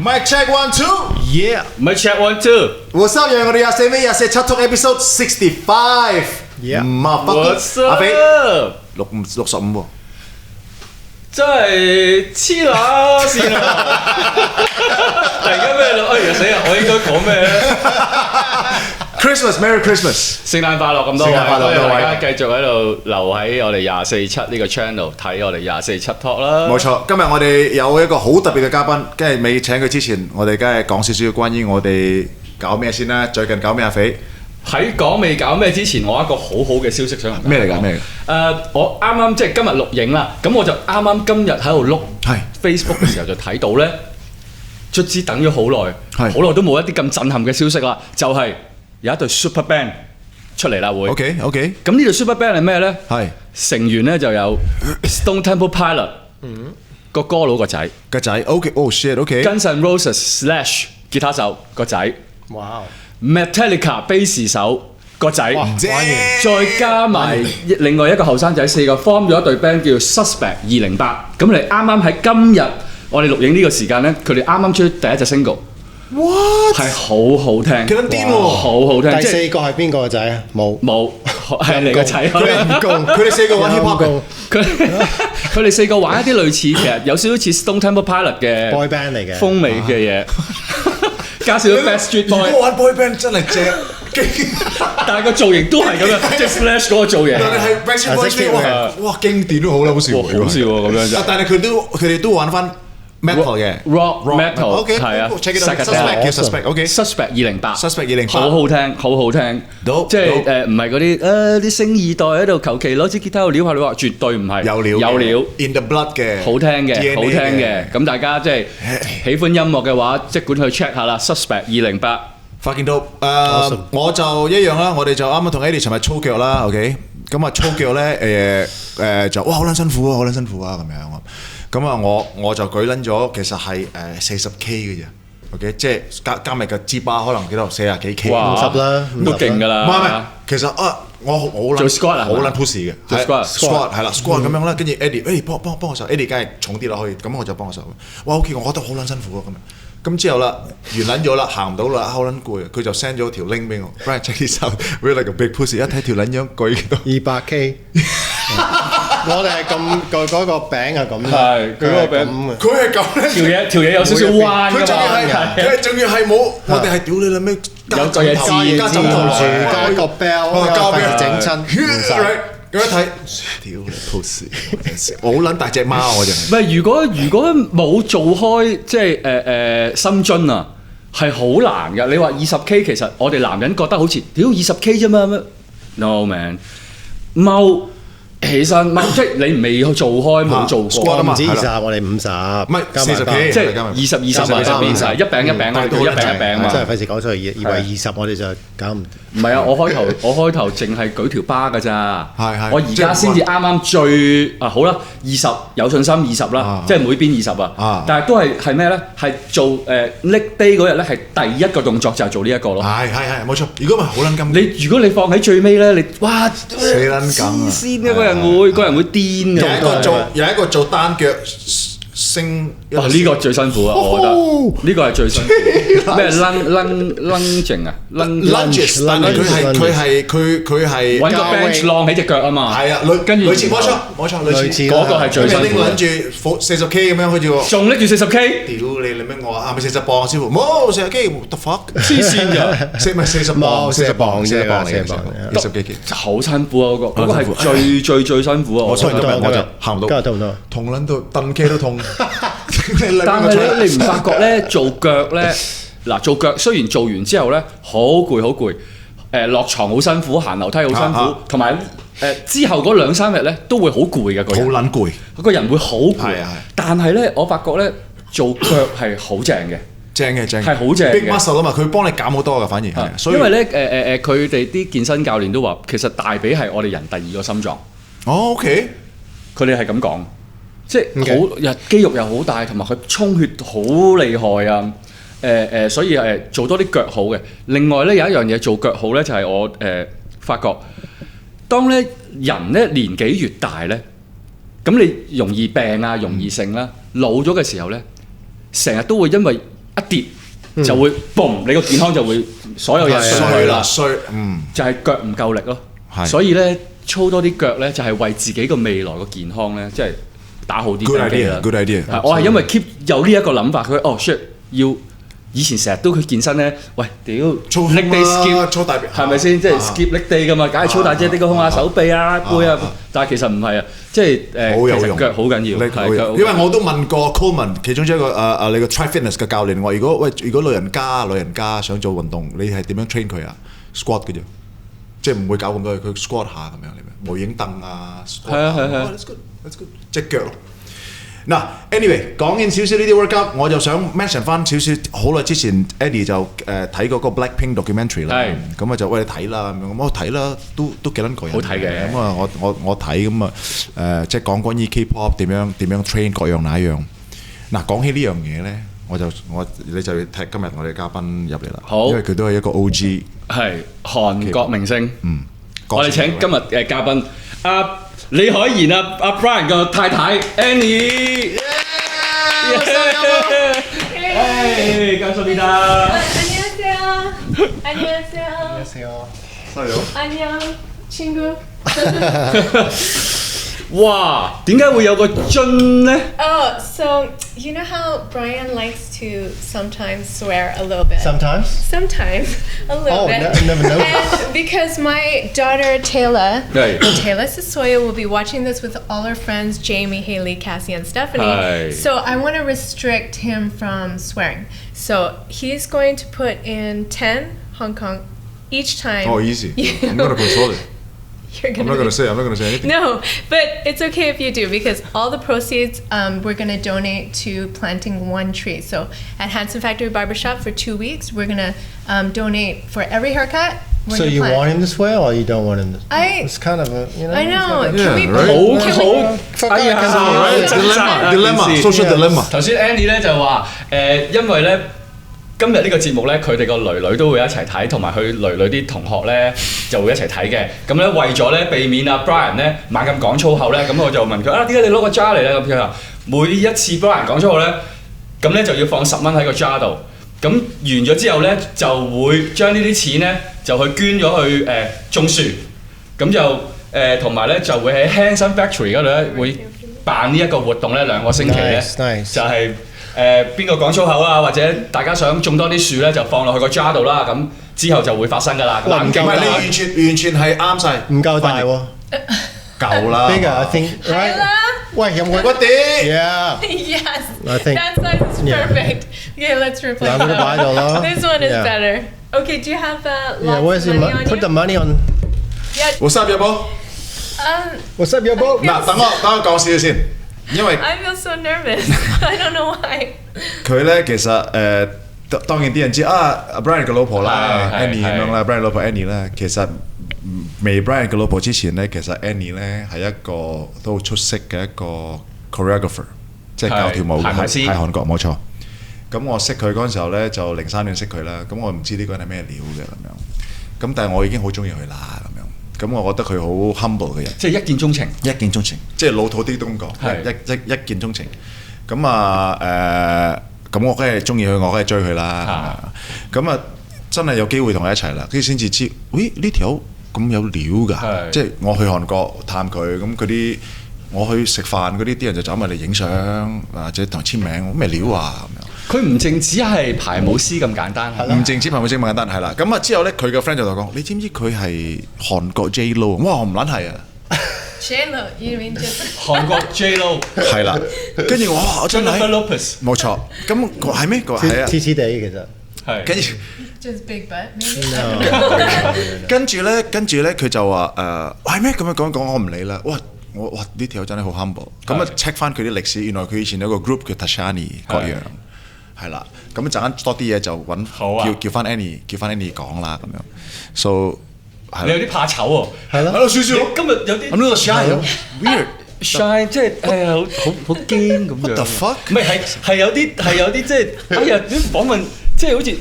Mic check 1 2 Yeah Mic check 1 2 What's up 我哋24尾24七通 episode 65 Yeah What's up 阿飛65喎真係黐乸線啊！突然間咩咯？哎呀死啊！我應該講咩咧 Christmas Merry Christmas 聖誕快樂咁多位，聖誕快樂多謝各位大家繼續喺度留喺我哋247呢個 channel 睇我哋247 talk 啦。冇錯，今日我哋有一個好特別嘅嘉賓，跟住未請佢之前，我哋梗係講少少關於我哋搞咩先啦。最近搞咩阿肥？喺講未搞咩之前，我有一個好好嘅消息想同大家講。咩嚟㗎？咩嚟㗎？我啱啱即係今日錄影啦，咁我就啱啱今日喺度碌係 Facebook 嘅時候就睇到咧，卒之等咗好耐，係好耐都冇一啲咁震撼嘅消息啦，就係有一隊 super band 出嚟啦會。OK。咁呢隊 super band 係咩咧？係成員咧就有 Stone Temple Pilot 個歌佬個仔，個仔 OK。Oh shit。OK。Guns N' Roses Slash 吉他手個仔。哇 Metallica bass 手個仔，正再加埋另外一個後生仔4個 form 咗一隊 band 叫 Suspect 208。咁你啱啱喺今日我哋錄影呢個時間咧，佢哋啱啱出第一隻 single， 係好好聽，幾撚癲喎，好好聽。第四個係邊個個仔啊？冇，係你個仔。佢哋4個玩 hip hop 佢哋4個玩一啲類似其實有少少似 Stone Temple Pilot 嘅 boy band 嚟嘅風味嘅嘢。加少少 Backstreet Boy， 如果玩 boy band 真係正，但係個造型都係咁樣，即係 Slash 嗰個造型。但係 Backstreet Boy 哇經典都好啦，好笑，好笑喎咁樣啫。但係佢哋都玩翻 metal 嘅 rock metal， 係啊 ，Suspect 叫 Suspect，OK，Suspect 208，好好聽，好好聽，即係唔係嗰啲啲星二代喺度求其攞支吉他度撩下撩下，絕對唔係，有料 ，in the blood 嘅，好聽嘅，好聽嘅，咁大家即係喜歡音樂嘅話，即管去 check 下啦 ，Suspect 208。發現到我就一樣啦，我哋就啱啱同 Eddie 尋日操腳啦 ，OK， 咁啊操腳咧就哇好撚辛苦啊，好撚辛苦啊咁樣。咁啊，我就舉撚咗，其實係40K 嘅啫 ，OK， 即係加埋個支巴可能幾多40幾 K， 50啦，都勁㗎啦。唔係，其實我好撚做 squat 啊，好撚 push 嘅，squat 係啦 ，squat 咁樣啦，跟住 Eddie 幫我手 ，Eddie 梗係重啲啦，可以，咁我就幫我手。哇 ，OK， 我覺得好撚辛苦啊咁樣。咁之後啦，完撚咗啦，行唔到啦，好撚攰，佢就 send 咗條 link 俾我 ，Brian check this out，we're like a big pussy， 一睇條撚樣舉幾多200K， 我哋係咁嗰個餅係咁，係佢嗰個餅，佢係咁咧，條嘢有少少彎㗎嘛，佢仲要係冇，我哋係屌你啦咩？有個嘢加枕頭住，加個 bell， 加個整親，唔使。咁一睇，屌你 pussy， 我好撚大隻貓我就。唔係如果冇做開即係深蹲啊，係好難㗎。你話20K 其實我哋男人覺得好似屌20K 啫嘛咩 ？No man， 踎起身踎，即係你未做開冇做過。唔止20，我哋50，唔係40K，即係20一餅一餅我哋都一餅一餅嘛。真係費事講出嚟，以為20我哋就搞唔。唔係啊！我開頭淨係舉條巴㗎咋，係我而家先至啱啱最好啦，20有信心20啦，即係每邊20啊，但係都係咩咧？係做leg day 嗰日咧，係第一個動作就係做呢一個咯。係冇錯。如果唔係好撚金，如果你放喺最尾咧，你哇死撚緊啊！先嘅個人會癲嘅。有一個做單腳升，哇！呢個最辛苦啊，我覺得呢個係最辛苦。咩 lunging 啊 lunges， 但係佢係揾個 bench 晾起隻腳啊嘛。係啊，跟住類似冇錯，類似嗰個係最辛苦。拎住40K 咁樣好似喎，仲拎住40K。屌你咩？我話係咪40磅師傅？冇40K，what the fuck？黐線㗎，咪40磅，40磅嚟嘅，40幾 K， 好辛苦啊！嗰個係最辛苦啊！我所以今日我就行唔到，今日得唔得？痛撚到，蹬 K 都痛。但係你唔發覺咧做腳咧嗱做腳雖然做完之後咧好攰好攰，落床好辛苦，行樓梯好辛苦，同埋之後嗰2-3日咧都會好攰嘅個人，好撚攰，個人會好攰。係。但係咧我發覺咧做腳係好正嘅。正係好正嘅 big muscle 啊嘛，佢幫你減好多㗎，反而係。所以因為咧佢哋啲健身教練都話，其實大髀係我哋人第2個心臟。哦 ，OK， 佢哋係咁講，即係好肌肉又好大，同埋佢充血好厲害啊！所以做多啲腳好嘅。另外咧有一樣嘢做腳好咧，就係我發覺，當咧人咧年紀越大咧，咁你容易病啊，容易剩啦，老咗嘅時候咧，成日都會因為一跌就會嘣，你個健康就會所有嘢衰啦，就係腳唔夠力咯。所以咧操多啲腳咧，就係為自己個未來個健康咧，即係打好啲根基啦。Good idea。我係因為 keep 有呢一個諗法，佢shit 要以前成日都去健身咧，喂屌 leg day skip 操大髀係咪先？即係 skip leg day 噶嘛，梗係操大隻啲個胸啊、手臂啊、背啊，但係其實唔係啊，即係好有用，腳好緊要。因為我都問過 Coleman 其中一個你個 Try Fitness 嘅教練，我如果老人家想做運動，你係點樣 train 佢啊 ？squat 嘅啫，即係唔會搞咁多嘢，佢 squat 下咁樣嚟嘅，無影凳啊 ，squat 啊 ，that's good，隻腳咯。嗱 ，anyway 講完少少呢啲 workout，我就想 mention 翻少少。好耐之前 Eddie 就睇嗰個 Blackpink documentary 啦，咁啊就喂你睇啦咁樣，咁我睇啦，都幾撚過癮，好睇嘅。咁啊我睇咁啊即係講關於 K-pop 點樣 train 各樣那樣。嗱講起呢樣嘢咧，你就要踢今日我哋嘅嘉賓入嚟啦，因為佢都係一個 OG， 係韓國明星。我哋請今日嘅嘉賓李海賢Brian 個太太 Annie，感謝你啦。안녕 친구。哇，點解會有個樽呢？ Oh, so you know how Brian likes to sometimes swear a little bit? Sometimes a little bit. I never noticed. And because my daughter Taylor Siswojo will be watching this with all her friends, Jamie, Haley, Cassie, and Stephanie. So I want to restrict him from swearing. So he's going to put in 10 Hong Kong each time. Oh, easy. I'm going to control it. I'm not gonna say anything. No, but it's okay if you do, because all the proceeds we're gonna donate to planting 1 tree. So at Hanson Factory Barbershop for 2 weeks, we're gonna donate for every haircut. So you want him to swear, or you don't want him to? It's kind of a, I know. Social dilemma。頭先 Annie 咧就話因為咧。今日呢個節目咧，佢哋個女都會一齊睇，同埋佢女啲同學咧就會一齊睇嘅。咁咧為咗咧避免Brian 咧猛咁講粗口咧，咁我就問佢點解你攞個 jar 嚟咧？咁佢話每一次Brian 講粗口咧，咁咧就要放10蚊喺個 jar 度。咁完咗之後咧，就會將呢啲錢咧就去捐咗去種樹。咁就同埋咧就會喺 Hanson Factory 嗰度咧會辦呢一個活動咧2個星期咧，就係。邊個講粗口啊？或者大家想種多啲樹咧，就放落去個 jar 度啦。咁之後就會發生㗎啦。唔係你完全係啱晒，唔夠大喎，夠啦。Bigger, I think, right? 喂，有冇嗰啲 Yeah. Yes. I think that size is perfect. Okay, let's replace that. This one is better. Okay, do you have lots of money on you? Put the money on. What's up, 有冇？What's up, 有冇？嗱，等我講少少先。因為 I feel so nervous. I don't know why. 佢咧其實當然啲人知Brian 嘅老婆啦 ，Annie 咁樣啦 ，Brian 老婆 Annie 啦，其實未 Brian 嘅老婆之前咧，其實 Annie 咧係一個都好出色嘅一個 choreographer， 即係教跳舞嘅，喺韓國冇錯。咁我識佢嗰陣時候咧，就03年識佢啦。咁我唔知呢個人係咩料嘅咁樣。咁但係我已經好中意佢啦咁樣。咁我覺得佢好 humble 嘅人，即係一見鍾情，即係老土啲都咁講，一見鍾情。咁咁我梗係中意佢，我梗係追佢啦。咁真係有機會同佢一齊啦，跟住先至知，喂呢條咁有料㗎。即係我去韓國探佢，咁嗰啲我去食飯嗰啲人就走埋嚟影相，或者同簽名，咩料啊咁樣。佢唔淨止係排舞師咁簡單，唔淨止排舞師咁簡單，係啦。咁之後咧，佢個 friend 就同我講：你知唔知佢係韓國 J-Lo？ 我話我唔撚係啊！ J-Lo, you mean just 韓國 J-Lo 係啦，跟住我真係 Jennifer Lopez 冇錯，咁係咩？佢係啊，黐黐地其實。係跟住。just big butt, maybe? 跟住咧，佢就話係咩咁樣講我唔理啦。哇呢條真係好 humble。咁啊 check 翻佢啲歷史，原來佢以前有個 group 叫 Tashannie 各樣係啦。咁陣間多啲嘢就揾叫翻 Annie 講啦咁樣。So 你有啲怕醜喎，係咯，少少。今日有啲 I'm not shy weird shy 即係好驚咁樣。What the fuck？ 唔係有啲即係哎呀啲訪問即係好似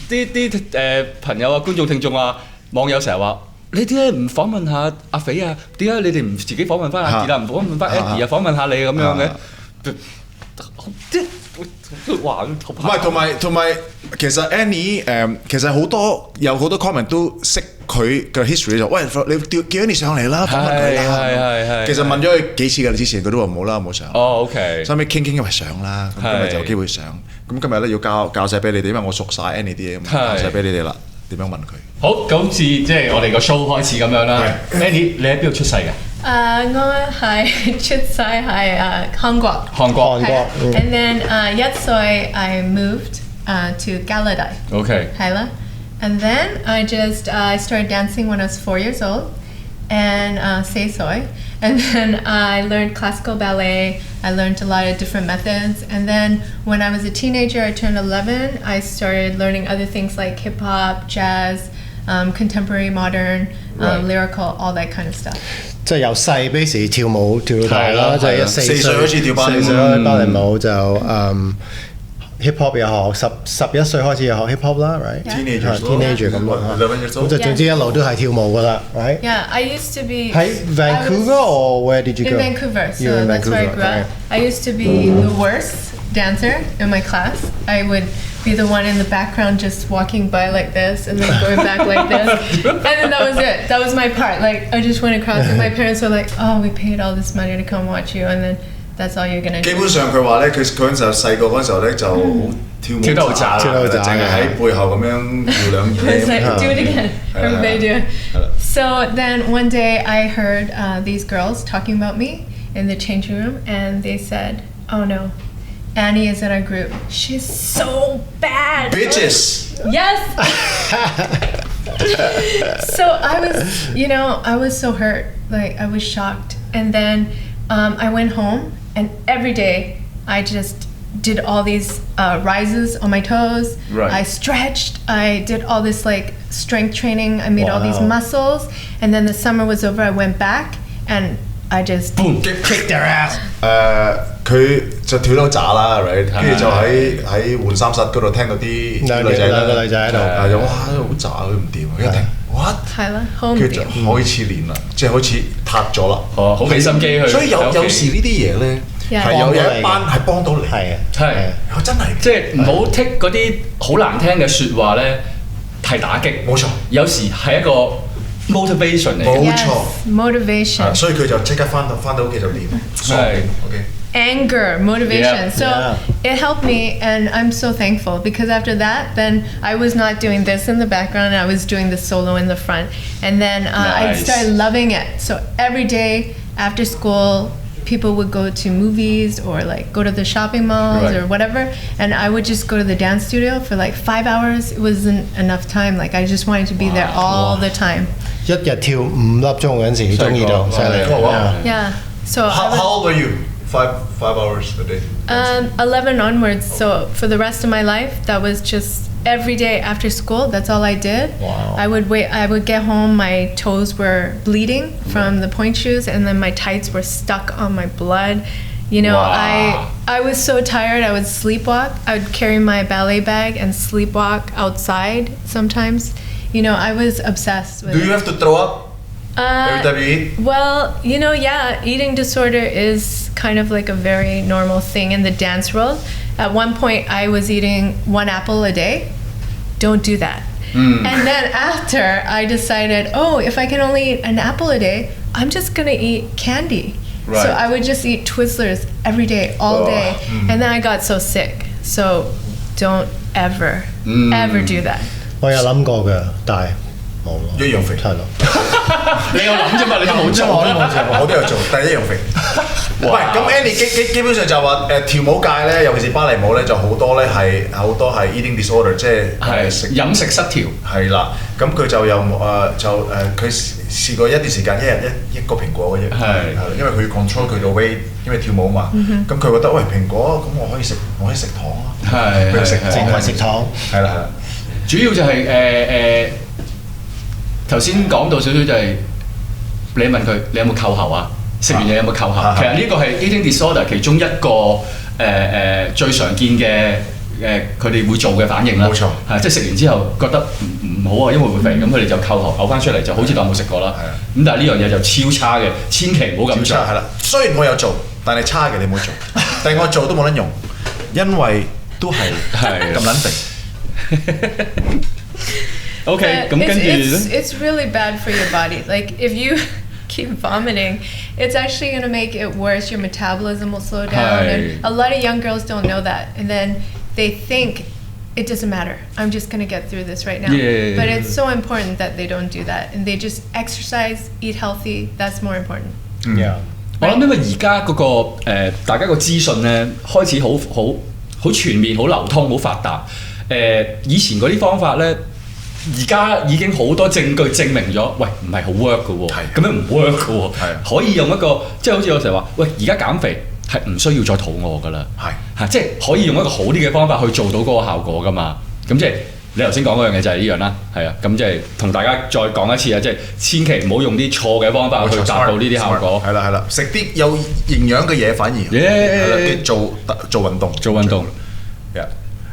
啲朋友啊、觀眾、聽眾啊、網友成日話：你點解唔訪問下阿肥啊？點解你哋唔自己訪問翻阿傑啊？唔訪問翻 Eddie 啊？訪問下你咁樣嘅？即係話唔係同埋，其實 Annie 其實有好多 comment 都識佢嘅 history 就喂你叫 Annie 上嚟啦，訪問佢啦。係。其實問咗佢幾次㗎，之前佢都話冇啦，冇上。哦 ，OK。收尾傾因為上啦，咁今日就有機會上。咁今日咧要教晒俾你哋，因為我熟晒 Annie 啲嘢，教晒俾你哋啦。點樣問佢？好，咁似即係我哋個 show 開始咁樣啦。Annie，你喺邊度出世嘅？我係出世喺韓國。And then 1歲 I moved to Galadai. Okay. 係啦。And then I started dancing when I was 4 years old, and Seisoy. And then I learned classical ballet. I learned a lot of different methods. And then when I was a teenager, I turned 11, I started learning other things like hip hop, jazz, contemporary, modern, lyrical, all that kind of stuff. 即係由細 base 跳舞跳到大啦，就係4歲開始跳芭蕾舞就hip hop 又學11歲開始又學 hip hop 啦 ，right？teenager 咁咯，咁就總之一路都係跳舞噶啦 ，right？ Yeah, I used to be 喺 Vancouver or where did you go? In Vancouver, so that's where I grew up. I used to be the worst dancer in my class. I would be the one in the background just walking by like this and then going back like this. And then that was it. That was my part. Like I just went across and my parents were like, oh, we paid all this money to come watch you and then that's all you're gonna do. 基本上佢話咧，佢嗰陣時候細個嗰陣時候咧就好跳得好渣，淨係喺背後咁樣搖兩搖。It's like do it again. Everybody do it. So then one day I heard these girls talking about me in the changing room and they said, oh no, Annie is in our group. She's so bad. Bitches. Yes. So I was so hurt. Like I was shocked. And then I went home and every day I just did all these rises on my toes. Right. I stretched. I did all this like strength training. I made all these muscles. And then the summer was over. I went back and I just boom kick their ass。佢就跳得好渣啦 ，right？ 跟住就喺換衫室嗰度聽到啲兩個女仔喺度，就哇好渣，佢唔掂，一聽 what？ 係啦，好唔掂。跟住就開始練啦，即係開始撻咗啦。哦，好俾心機去。所以有時呢啲嘢咧係有一班係幫到你，係真係。即係唔好剔嗰啲好難聽嘅説話咧，係打擊。冇錯，有時係一個 motivation 嚟。冇錯 motivation。所以佢就即刻翻到屋企就練。係 OK。Anger, motivation. Yeah. So it helped me, and I'm so thankful because after that, then I was not doing this in the background. I was doing the solo in the front, and then I started loving it. So every day after school, people would go to movies or like go to the shopping malls or whatever, and I would just go to the dance studio for like 5 hours. It wasn't enough time. Like I just wanted to be there all the time. 一日跳5粒鐘嗰陣時，中意到犀利。Yeah. So how old were you? 5 hours a day. 11 onwards. So for the rest of my life, that was just every day after school. That's all I did. Wow. I would get home. My toes were bleeding from the point shoes, and then my tights were stuck on my blood. You know, I was so tired. I would sleepwalk. I would carry my ballet bag and sleepwalk outside sometimes. You know, I was obsessed with it. Do you have to throw up? Every time you eat? Well, eating disorder is kind of like a very normal thing in the dance world. At one point, I was eating 1 apple a day. Don't do that. And then after, I decided, if I can only eat an apple a day, I'm just gonna eat candy. Right. So I would just eat Twizzlers every day, all day. And then I got so sick. So don't ever do that. 我有諗過嘅，但係冇咯。一樣肥。係咯。你有諗啫嘛？你都冇做，我都有做，但係一樣肥。喂，咁 Annie 基本上就話跳舞界咧，尤其是芭蕾舞咧，就好多係 eating disorder， 即係飲食失調。係啦，咁佢就有佢試過一段時間一日一個蘋果嘅啫，因為佢要 control 佢個 weight， 因為跳舞嘛。咁佢覺得喂蘋果咁我可以食糖啊，佢食淨係食糖。係啦。主要就係頭先講到少少就係你問佢你有冇扣喉啊？食完嘢有冇扣喉？其實呢個係 eating disorder 其中一個最常見嘅佢哋會做嘅反應啦。冇錯，係即係食完之後覺得唔好啊，因為會肥，咁佢哋就扣喉嘔翻出嚟，就好似當冇食過啦。咁但係呢樣嘢就超差嘅，千祈唔好咁做。係啦，雖然我有做，但係差嘅你唔好做。但係我做都冇得用，因為都係咁撚肥。OK， 咁跟住咧 It's really bad for your body. Like if you keep vomiting, it's actually going to make it worse. Your metabolism will slow down. And a lot of young girls don't know that. And then they think it doesn't matter. I'm just going to get through this right now. But it's so important that they don't do that. And they just exercise, eat healthy. That's more important. Yeah. 我諗因為而家嗰個大家個資訊咧開始好全面、好流通、好發達。以前嗰啲方法咧。而家已經好多證據證明咗，喂唔係好 work 嘅喎，咁樣唔 work 嘅喎，可以用一個即係好似我成日話，喂而家減肥係唔需要再肚餓㗎啦，即係可以用一個好啲嘅方法去做到嗰個效果㗎嘛。咁即係你頭先講嗰樣嘢就係呢樣啦，係啊，咁即係同大家再講一次啊，即係千祈唔好用啲錯嘅方法去達到呢啲效果。係啦，食啲有營養嘅嘢反而做運動。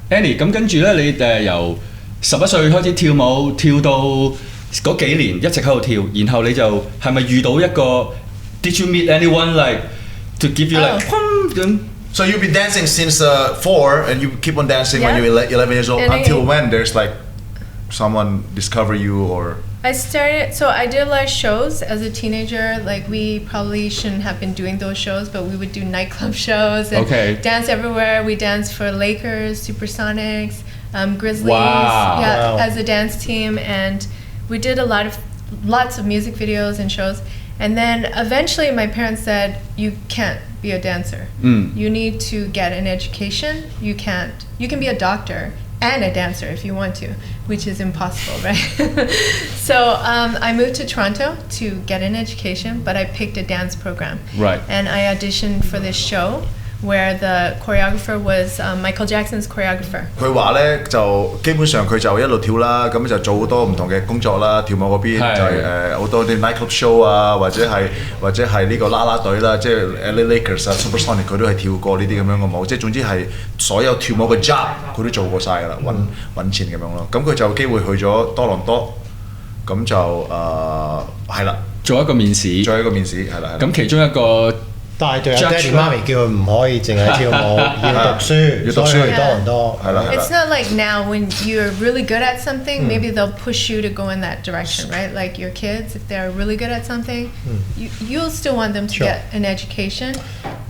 Annie 咁跟住咧，你由11歲開始跳舞，跳到嗰幾年一直喺度跳，然後你就係咪遇到一個 Did you meet anyone like to give you like So you've been dancing since 4 and you keep on dancing when you're 11 years old until when there's like someone discover you or I did a lot of shows as a teenager. Like we probably shouldn't have been doing those shows, but we would do nightclub shows and dance everywhere. We danced for Lakers, Supersonics, Grizzlies, as a dance team, and we did lots of music videos and shows. And then eventually my parents said, you can't be a dancer. You need to get an education. You can be a doctor and a dancer if you want to, which is impossible, right? So I moved to Toronto to get an education, but I picked a dance program. Right. And I auditioned for this show where the choreographer was Michael Jackson's choreographer. 佢話咧就基本上佢就一路跳啦，咁就做好多唔同嘅工作啦。跳舞嗰邊就係好多啲 nightclub show 啊，或者係呢個啦啦隊啦，即係 LA Lakers 啊、Supersonic 佢都係跳過呢啲咁樣嘅舞，即係總之係所有跳舞嘅 job 佢都做過晒㗎啦，揾錢咁樣咯。咁佢就有機會去咗多倫多，咁就係啦，做一個面試，係啦。咁其中一個。但係對阿爹哋媽咪叫佢唔可以淨係跳舞，要讀書，所以去多倫多。It's not like now when you're really good at something, maybe they'll push you to go in that direction, right? Like your kids, if they're really good at something, you'll still want them to get an education,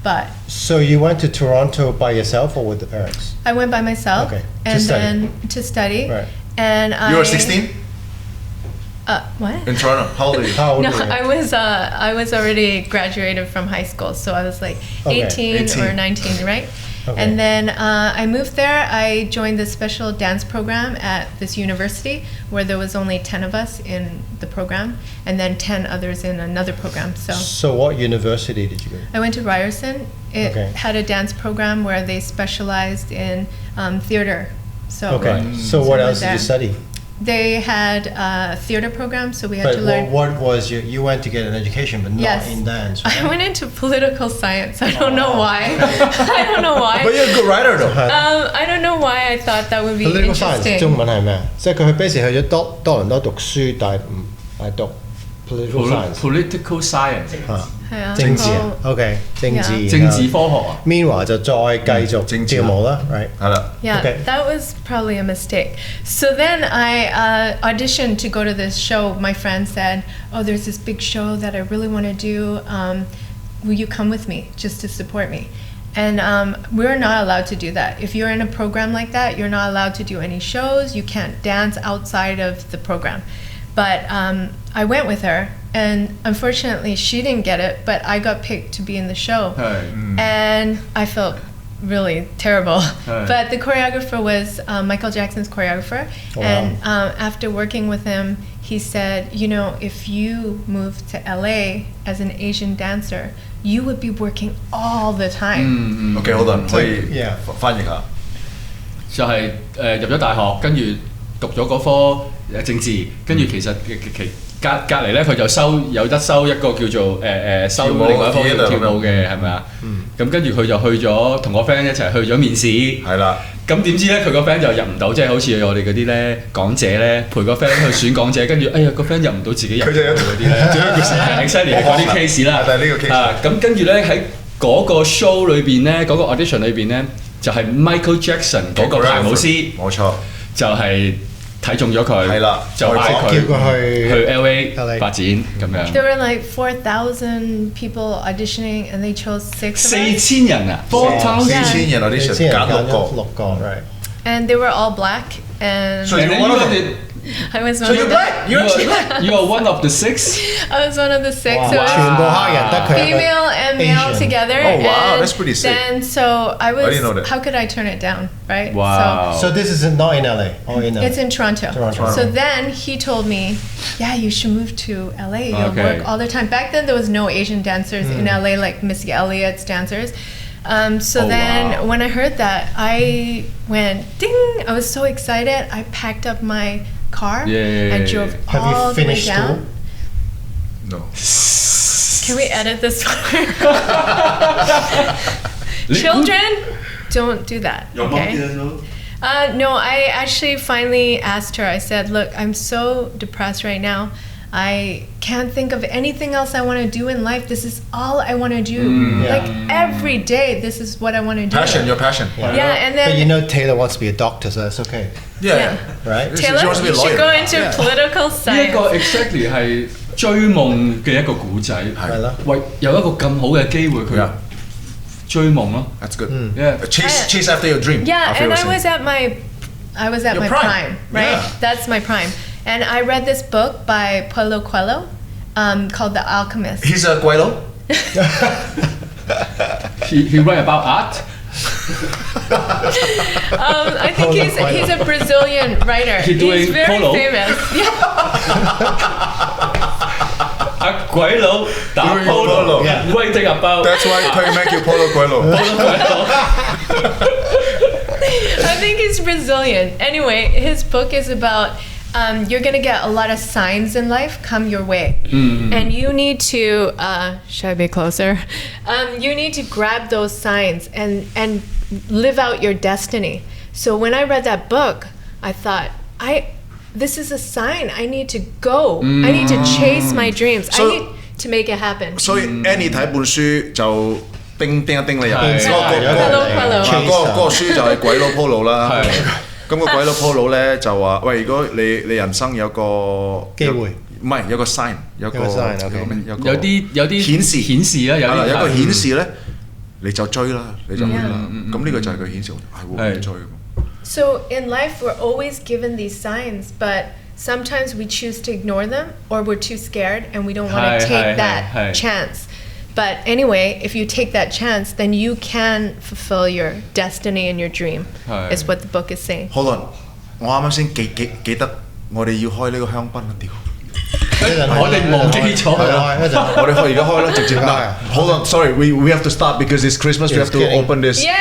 but. So you went to Toronto by yourself or with the parents? I went by myself, and then to study, and You were 16? What? In Toronto, how old are you? No, I was already graduated from high school, so I was like 18 or 19, right? And then I moved there. I joined this special dance program at this university where there was only 10 of us in the program, and then 10 others in another program. So what university did you go? I went to Ryerson. It had a dance program where they specialized in theater. So what else did you study? They had a theater program, so we had to learn. What was you went to get an education, but not in dance? Right? I went into political science. I don't know why. I don't know why. But you're a good writer, though. I don't know why I thought that would be political interesting. Science 中文係咩？即係佢basic去咗多倫多讀書，但係唔係讀 political science。political science 係啊，政治啊 ，OK， 政治科學啊。Mi-rae 就再繼續跳舞啦 ，right？ 係啦。Yeah, that was probably a mistake. So then I auditioned to go to this show. My friend said, "Oh, there's this big show that I really want to do. Will you come with me just to support me?" And we're not allowed to do that. If you're in a program like that, you're not allowed to do any shows. You can't dance outside of the program. But I went with her, and unfortunately she didn't get it, but I got picked to be in the show. And I felt really terrible. But the choreographer was Michael Jackson's choreographer. And after working with him, he said, you know, if you moved to LA as an Asian dancer, you would be working all the time. Okay, hold on，可以翻譯下。就係入咗大學，跟住讀咗嗰科政治，跟住其實隔離咧，佢就有得收一個叫做收另外一科叫跳舞嘅，係咪啊？咁跟住佢就去咗同個 friend 一齊去咗面試。係啦。咁點知咧佢個 friend 就入唔到，即係好似我哋嗰啲咧港姐咧陪個 friend 去選港姐，跟住哎呀個 friend 入唔到自己入。佢就有嗰啲咧。exactly 係嗰啲 case 啦。但係呢個 case 啊，咁跟住咧喺嗰個 show 裏邊咧，嗰個 audition 裏邊咧，就係 Michael Jackson 嗰個排舞師。冇錯。就係。睇中咗佢，係啦，就嗌佢去 LA 發展咁樣。There were like 4,000 people auditioning, and they chose 6 of us. 4,000人啊，4,000人 audition 揀6個，right? And they were all black, and so you're one of them. I was one so of you're them. black. You're actually black. You are one of the 6. I was one of the 6. Wow. So female and male Asian. together. Oh wow, and that's pretty sick. Then so I didn't know that. How could I turn it down, right? Wow. So this is not in LA or in It's in Toronto. So then he told me, yeah, you should move to LA. You'll work all the time. Back then there was no Asian dancers in LA like Missy Elliott's dancers. So when I heard that, I went ding. I was so excited. I packed up my car and drove all the way down. No. Can we edit this part? Children, don't do that. Your mom doesn't know? No, I actually finally asked her. I said, look, I'm so depressed right now. I can't think of anything else I want to do in life. This is all I want to do. Like every day, this is what I want to do. Passion, your passion. Yeah, and then... But you know Taylor wants to be a doctor, so that's okay. Yeah. Right? Taylor, you should go into political science. 呢一個 exactly 係追夢嘅一個故仔，係啦，為有一個咁好嘅機會佢追夢咯。That's good. Yeah. Chase after your dream. Yeah, and I was at my prime, right? Yeah. That's my prime. And I read this book by Paulo Coelho called The Alchemist. He's a Coelho? he write about art? I think he's a Brazilian writer. He's very polo? famous. A Coelho 打 polo, writing about. That's why佢名叫 Paulo Coelho. I think he's Brazilian. Anyway, his book is about you're gonna get a lot of signs in life come your way, and you need to should I be closer? You need to grab those signs and live out your destiny. So when I read that book, I thought this is a sign. I need to go. I need to chase my dreams. I need to make it happen. 所以 Annie 睇本書就叮一叮你入邊，嗰個書就係鬼佬 Polo 啦。咁個鬼佬 Polo 咧就話：喂，如果你人生有個機會，唔係有個 sign，有個 sign，有啲顯示啦，有個顯示咧，你就追啦，你就去啦。咁呢個就係佢顯示，係喎，追。So in life, we're always given these signs, but sometimes we choose to ignore them, or we're too scared and we don't want to take that chance. But anyway, if you take that chance, then you can fulfill your destiny and your dream, is what the book is saying. Hold on，我啱啱先記得我哋要開呢個香檳啊！屌，我哋忘記咗，我哋而家開啦，直接嗱。Hold on, sorry, we have to stop because it's Christmas. We have to open this. Yay!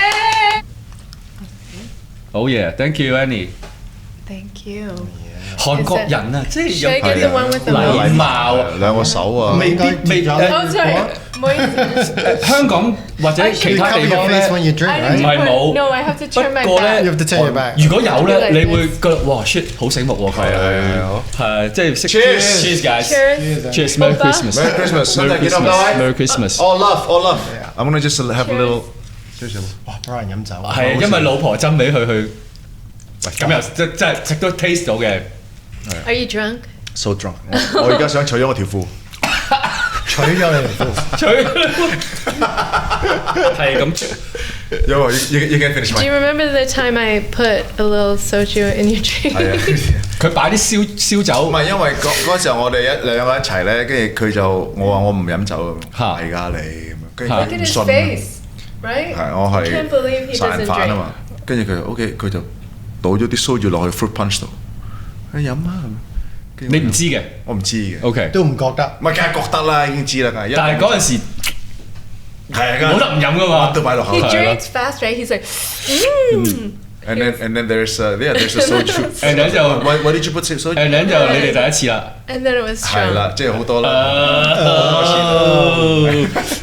Oh yeah, thank you, Annie. Thank you. 韓國人啊，即係有 Should I get the one with the 禮貌，兩個手啊，未 Oh, sorry. 香港或者其他地方咧，唔係冇。No, I have to turn my 不過咧， back. 如果有咧，你會覺得哇 shit 好醒目喎佢係即係識 Cheers guys Cheers Merry Christmas Merry Christmas Merry Christmas All love I'm gonna just have a little 哇，Brian 飲酒係因為老婆斟俾佢去，喂咁又即係食都 taste 到嘅。Are you drunk? So drunk 我而家想除咗我條褲。取咗你條褲，取係咁。You can finish Do you remember the time I put a little soju in your drink? 佢佢擺啲燒酒。唔係因為嗰時候我哋兩個一齊咧，跟住佢就我話我唔飲酒咁，係㗎你咁，跟住佢唔信。Right? 係我係殺人犯啊嘛，跟住佢 OK 佢就倒咗啲蘇住落去 fruit punch 度，飲啊咁。你唔知嘅，我唔知嘅。OK， 都唔覺得。唔係梗係覺得啦，已經知啦。但係嗰陣時係冇得唔飲噶嘛，都擺落口。He drinks fast, right? He's like, And then there's a soju. And then 就 Why did you put soju? And then 就你哋第一次啦。And then it was strong. 係啦，即係好多啦。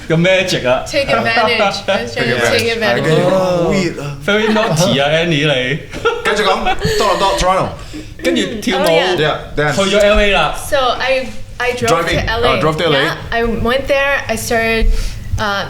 個 magic 啊 Take advantage. I was trying to take advantage. 好熱啊 ，very naughty 啊 Annie 你。繼續講，多倫多 Toronto。跟住跳舞， Yeah, 去咗 LA 啦。So I drove to LA. Drove to LA. Yeah, I went there. I started.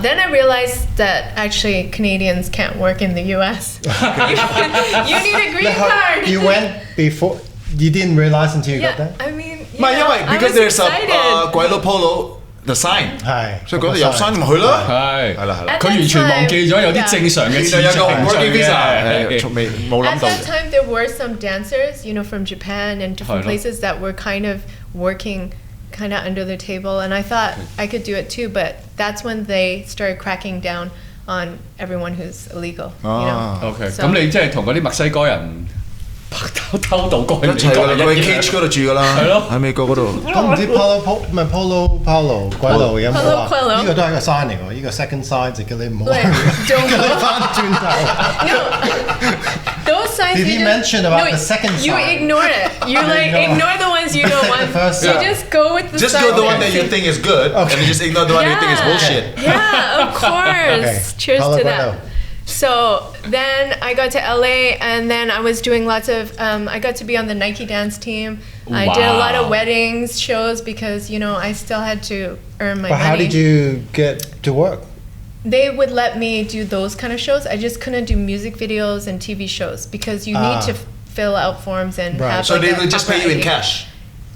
Then I realized that actually Canadians can't work in the U.S. You need a green card. You went before. You didn't realize until you got Yeah, there. I mean, 唔係因為 because there's a 鬼佬 polo the sign，係，所以嗰度有 sign 咪去咯。係啦。佢完全忘記咗有啲正常嘅次序嘅。冇諗到。At that time, there were some dancers, from Japan and different places that were kind of working kind of under the table, and I thought I could do it too, but that's when they started cracking down on everyone who's illegal. OK， 咁你即係同嗰啲墨西哥人偷渡過去美國去 Cage 嗰度住㗎啦，係咯，喺美國嗰度。咁唔知 Polo 鬼佬有冇話？呢個都係一個 sign 嚟喎，呢個 second sign 就叫你唔好叫你翻轉頭。Those signs. Did he mention about the second sign? You ignore it. You ignore the ones you don't want. You just go with the. Just go the one that you think is good, and you just ignore the one you think is bullshit. Yeah, of course. Cheers to that. So then I got to LA, and then I was doing lots of. I got to be on the Nike dance team. Wow. I did a lot of weddings shows because I still had to earn my money. But how did you get to work? They would let me do those kind of shows. I just couldn't do music videos and TV shows because you need to fill out forms and have. So they would just pay you in cash.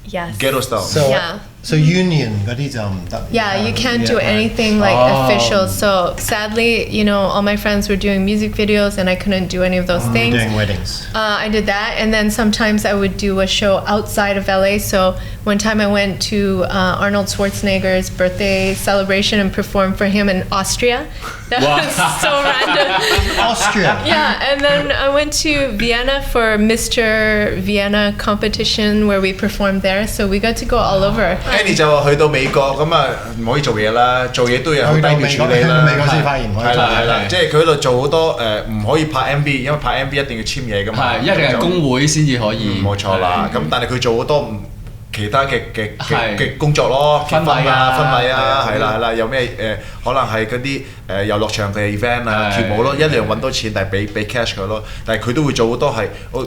Yes. Ghetto style. So union 嗰啲就唔得。Yeah, you can't do anything like official. So sadly, all my friends were doing music videos and I couldn't do any of those things. Doing weddings. I did that, and then sometimes I would do a show outside of LA. So one time I went to Arnold Schwarzenegger's birthday celebration and performed for him in Austria. That was so random. Austria. Yeah, and then I went to Vienna for Mr. Vienna competition where we performed there. So we got to go all over. Annie 就話去到美國咁啊，唔可以做嘢啦，做嘢都要好低調處理啦。美國先發現唔可以。係啦，即係佢喺度做好多唔可以拍 MV，因為拍 MV 一定要簽嘢㗎嘛。係，一定係工會先至可以。冇錯啦，咁但係佢做好多其他嘅工作咯，婚禮啊，係啦，有咩可能係嗰啲遊樂場嘅 event 啊，跳舞咯，一樣揾到錢，但係俾 cash 佢咯，但係佢都會做好多係好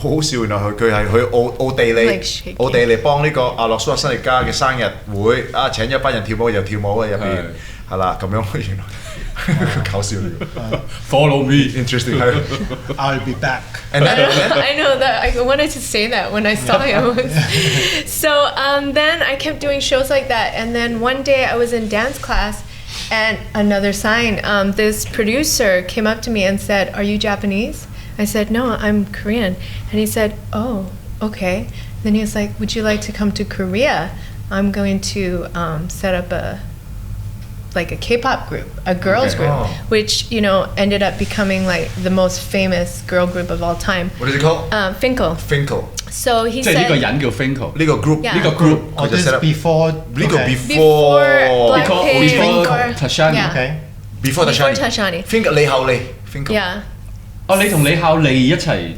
好笑，原來佢係去奧地利幫呢個阿諾舒華辛力加嘅生日會啊，請咗一班人跳舞又跳舞啊入邊係啦，咁樣原來。搞笑嚟㗎 Follow me, interesting. I'll be back. And then, I know that I wanted to say that when I saw him. So then I kept doing shows like that, and then one day I was in dance class, and another sign. This producer came up to me and said, "Are you Japanese?" I said, "No, I'm Korean." And he said, "Oh, okay." Then he was like, "Would you like to come to Korea? I'm going to set up a K-pop group, a girls group, which ended up becoming like the most famous girl group of all time." What is it called? Finkel. So he said. 即係呢個人叫 Finkel。呢個 group， 呢個 group， 佢就 set up before 呢個 before Tashannie。Okay. Before Tashannie. Finkel 李孝利 Finkel。Yeah. 哦，你同李孝利一齊。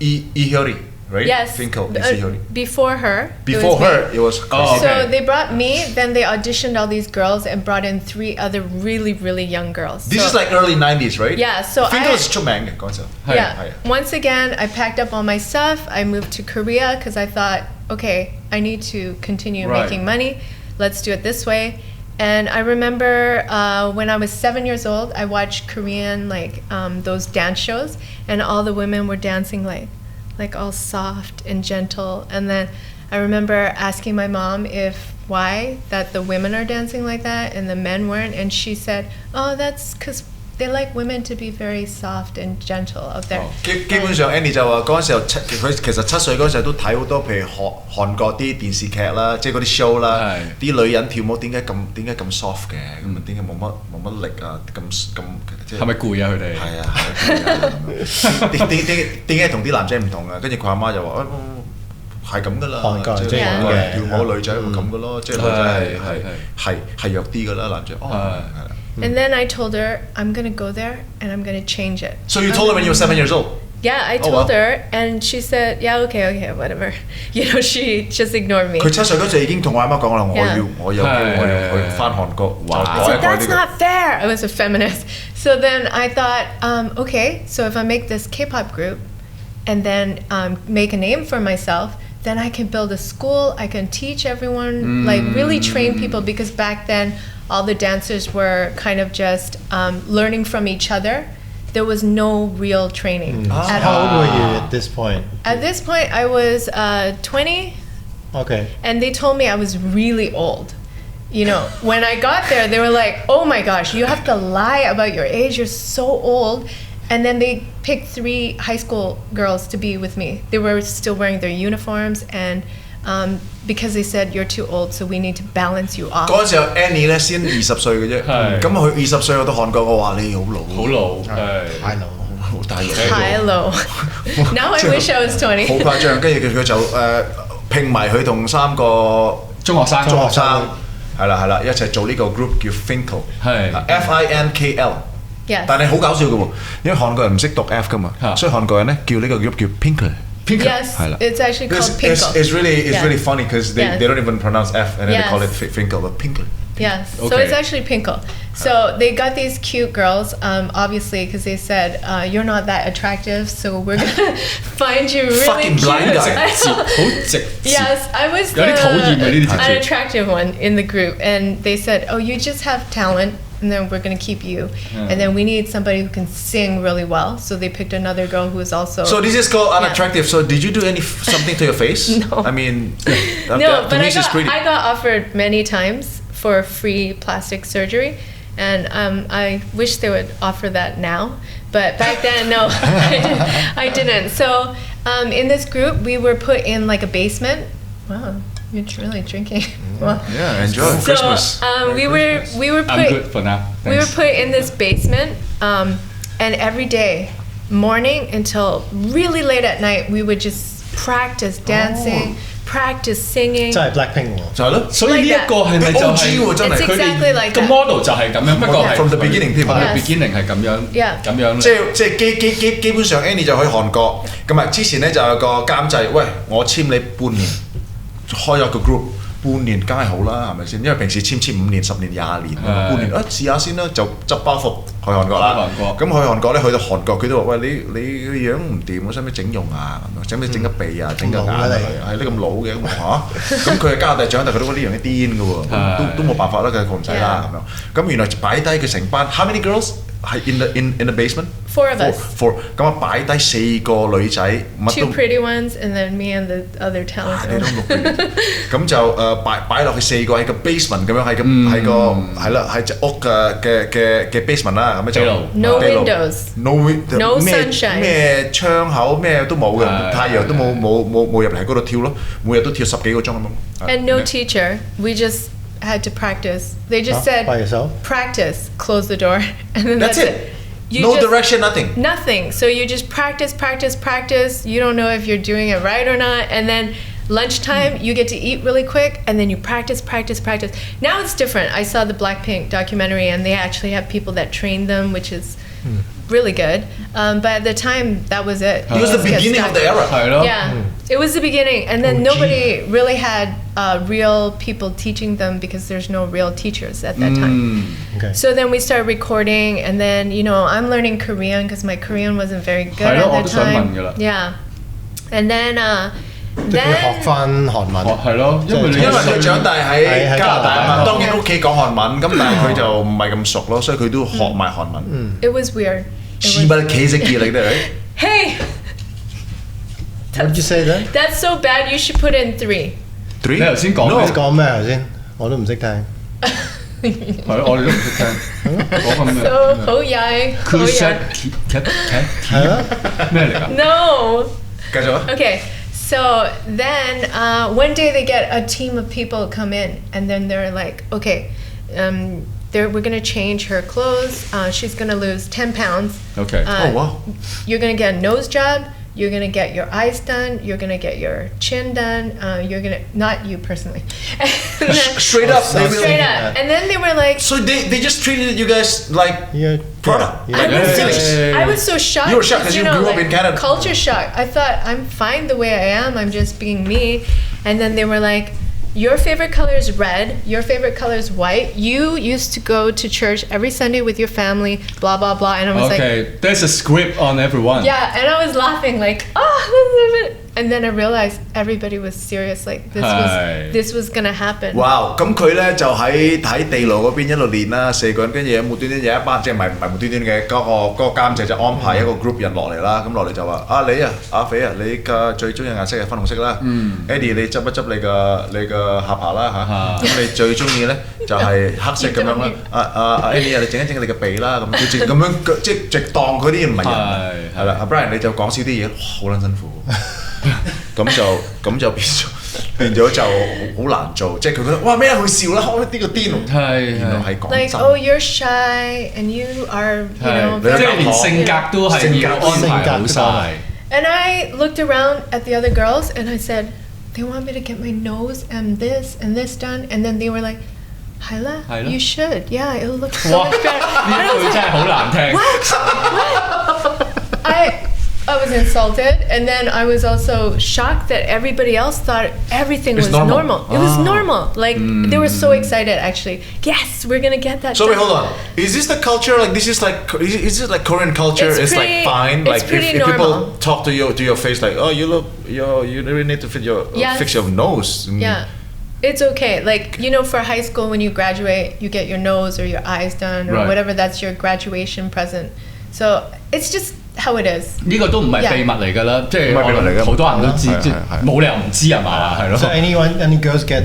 Ihori。Right? Yes. Finkel, before her. Before her, it was. So they brought me. Then they auditioned all these girls and brought in 3 other really, really young girls. This is like early 90s, right? Yeah. So Finkel is 出名嘅嗰陣。Yeah. Once again, I packed up all my stuff. I moved to Korea because I thought, okay, I need to continue making money. Let's do it this way. And I remember when I was 7 years old, I watched Korean those dance shows, and all the women were dancing like all soft and gentle. And then I remember asking my mom why that the women are dancing like that and the men weren't, and she said, "Oh, that's because they like women to be very soft and gentle out there. 基本上 Annie 就話嗰陣時候佢其實7歲嗰陣時候都睇好多譬如韓國啲電視劇啦，即係嗰啲 show 啦，啲女人跳舞點解咁 soft 嘅？咁啊點解冇乜力啊？咁係咪攰啊？佢哋係啊，點解同啲男仔唔同啊？跟住佢阿媽就話係咁噶啦，即係跳舞女仔會咁噶咯，即係女仔係弱啲噶啦，男仔And then I told her I'm gonna go there and I'm gonna change it. So you told her when you were 7 years old? Yeah, I told her, and she said, "Yeah, okay, whatever." You know, she just ignored me. 佢7歲嗰陣已經同我阿媽講啦，我要去翻韓國玩。I said, "That's not fair." I was a feminist. So then I thought, okay, so if I make this K-pop group, and then make a name for myself, then I can build a school. I can teach everyone, like really train people, because back then all the dancers were kind of just learning from each other. There was no real training at How all. old were you at this point? At this point, I was 20. Okay. And they told me I was really old. You know, when I got there, they were like, "Oh my gosh, you have to lie about your age. You're so old." And then they picked 3 high school girls to be with me. They were still wearing their uniforms, and because they said you're too old, so we need to balance you off. 嗰陣時候 Annie 咧先20歲嘅啫，咁佢20歲我到韓國，我話你好老，好老，太老，好大老，太老。Now I wish I was 20. 好誇張，跟住佢就拼埋佢同3個中學生係啦，一齊做呢個 group 叫 Finkle， 係 FINKL。Yes. 但係好搞笑嘅喎，因為韓國人唔識讀 F 噶嘛，所以韓國人咧叫呢個 group 叫 Pinkle。Yes, it's actually called Pinkle. It's really funny because they don't even pronounce F and then they call it Finkle, but Pinkle. Yes, so it's actually Pinkle. So they got these cute girls, obviously, because they said, you're not that attractive, so we're going to find you really fucking cute. blind guy. Yes, I was the unattractive one in the group. And they said, oh, you just have talent, and then we're going to keep you. And then we need somebody who can sing really well. So they picked another girl who was also... So this is called unattractive. So did you do something to your face? No. I mean... No, but I got offered many times for free plastic surgery. And I wish they would offer that now. But back then, no, I didn't. So in this group, we were put in like a basement. Wow, you're really drinking. Well, yeah, enjoy Christmas. We were put. I'm good for now. Thanks. We were put in this basement, and every day, morning until really late at night, we would just practice dancing. Practice singing 真係 Blackpink 喎，就係咯，所以呢一個係咪就係佢哋個 model 就係咁樣，不過係 from the beginning 添 ，from the beginning 係咁樣，咁樣即係基本上 Annie 就去韓國，咁啊之前咧就有個監製，喂我簽你半年，開咗個 group。半年梗係好啦，係咪先？因為平時簽5年、10年、20年，半年試下先啦，就執包袱去韓國啦。咁去韓國咧，去到韓國佢都話：喂，你個樣唔掂，我使唔使整容啊？使唔使整個鼻啊？整個眼啊？係你咁老嘅嚇？咁佢係加拿大長大，佢都覺得呢樣嘢癲嘅喎，都冇辦法啦，佢唔使啦咁樣。咁原來擺低佢成班 ，how many girls 係 in the basement？ 4 of us. 4咁啊擺低4個女仔， 2 pretty ones and then me and the other talented ones. 咁就擺落去4個喺個 basement 咁樣，喺個係啦，喺隻屋嘅 basement 啦，咁樣就 no windows，no sunshine， 咩窗口咩都冇嘅，太陽都冇入嚟喺嗰度跳咯，每日都跳10幾個鐘咁樣。And no teacher, we just had to practice. They just said, by yourself? Practice, close the door, and then that's it. No direction, nothing. Nothing. So you just practice. You don't know if you're doing it right or not. And then lunchtime, you get to eat really quick, and then you practice. Now it's different. I saw the Blackpink documentary, and they actually have people that train them, which is really good. But at the time, that was it. It was the beginning of the era. Yeah, it was the beginning. And then nobody really had real people teaching them because there's no real teachers at that time. Okay. So then we started recording, and then, I'm learning Korean because my Korean wasn't very good at that time. Yeah. And then... 都要學翻韓文，係咯，因為佢長大喺加拿大啊嘛，當然屋企講韓文，咁但係佢就唔係咁熟咯，所以佢都學埋韓文。It was weird. 似不企識嘢嚟嘅。Hey. What did you say then? That's so bad. You should put in 3. 3？你頭先講咩頭先？我都唔識聽。係我哋都唔識聽講咁嘅。So 好曳，好曳。係啊，咩嚟㗎 No. 繼續啊。Okay. So then one day they get a team of people come in, and then they're like, okay, we're gonna change her clothes. She's gonna lose 10 pounds. Okay. Oh wow. You're gonna get a nose job. You're gonna get your eyes done. You're gonna get your chin done. You're gonna not you personally. Straight up. Straight up. And then they were like. So they just treated you guys like product. I was so shocked. You were shocked because you grew up in Canada. Culture shock. I thought I'm fine the way I am. I'm just being me. And then they were like, your favorite color is red. Your favorite color is white. You used to go to church every Sunday with your family. Blah blah blah. And I was like, okay, there's a script on everyone. yeah. And I was laughing like, oh, and then I realized everybody was serious. Like this was gonna happen. Wow！ 咁佢咧就喺地牢嗰邊一路練啦，4個人，跟住無端端有一班即係唔係無端端嘅嗰個監製就安排一個 group 人落嚟啦，咁落嚟就話你啊阿肥啊，你嘅最中意顏色係粉紅色啦，Eddie 你執一執你個下巴啦嚇，咁你最中意咧就係黑色咁樣啦，Eddie 啊你整一整你嘅鼻啦，咁佢直咁樣即係直當嗰啲唔係人，係啦，阿 Brian 你就講少啲嘢，好撚辛苦。咁就變咗就好難做，即係佢覺得哇咩佢笑啦，呢個癲係原來係講真。Like oh you're shy and you are you know 即係連性格都係要安排好晒。And I looked around at the other girls and I said, they want me to get my nose and this done, and then they were like, Hyla, you should, yeah, it'll look so much better. 呢句真係好難聽。What? I was insulted, and then I was also shocked that everybody else thought everything was normal. It was normal. Like they were so excited. Actually, yes, we're gonna get that. So wait, hold on. Is this the culture? Like this is like Korean culture? It's like fine. Like if people talk to your face, like oh you really need to fix your nose. Yeah. It's okay. Like, you know, for high school, when you graduate, you get your nose or your eyes done or whatever. That's your graduation present. So it's just how it is. 呢個都唔係秘密嚟㗎啦，即係好多人都知，即係冇理由唔知係嘛，係咯。So any girls get?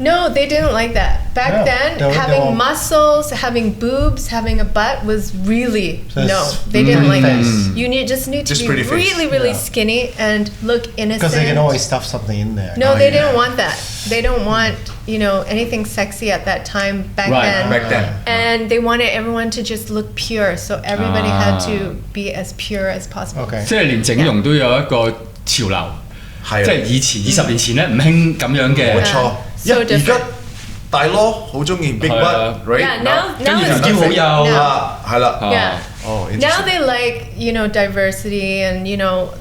No, they didn't like that. Back then, having muscles, having boobs, having a butt was really they didn't like it. You just need to be really skinny and look innocent. Because they can always stuff something in there. No, they didn't want that. They don't want anything sexy at that time back then. And they wanted everyone to just look pure, so everybody had to be as pure as possible. 即係連整容都有一個潮流，即係以前20年前咧唔興咁樣嘅。冇錯。而家大佬好中意 big butt，right？ Yeah, now 跟住條腰好幼啊，係啦。Yeah. Oh, now they like diversity and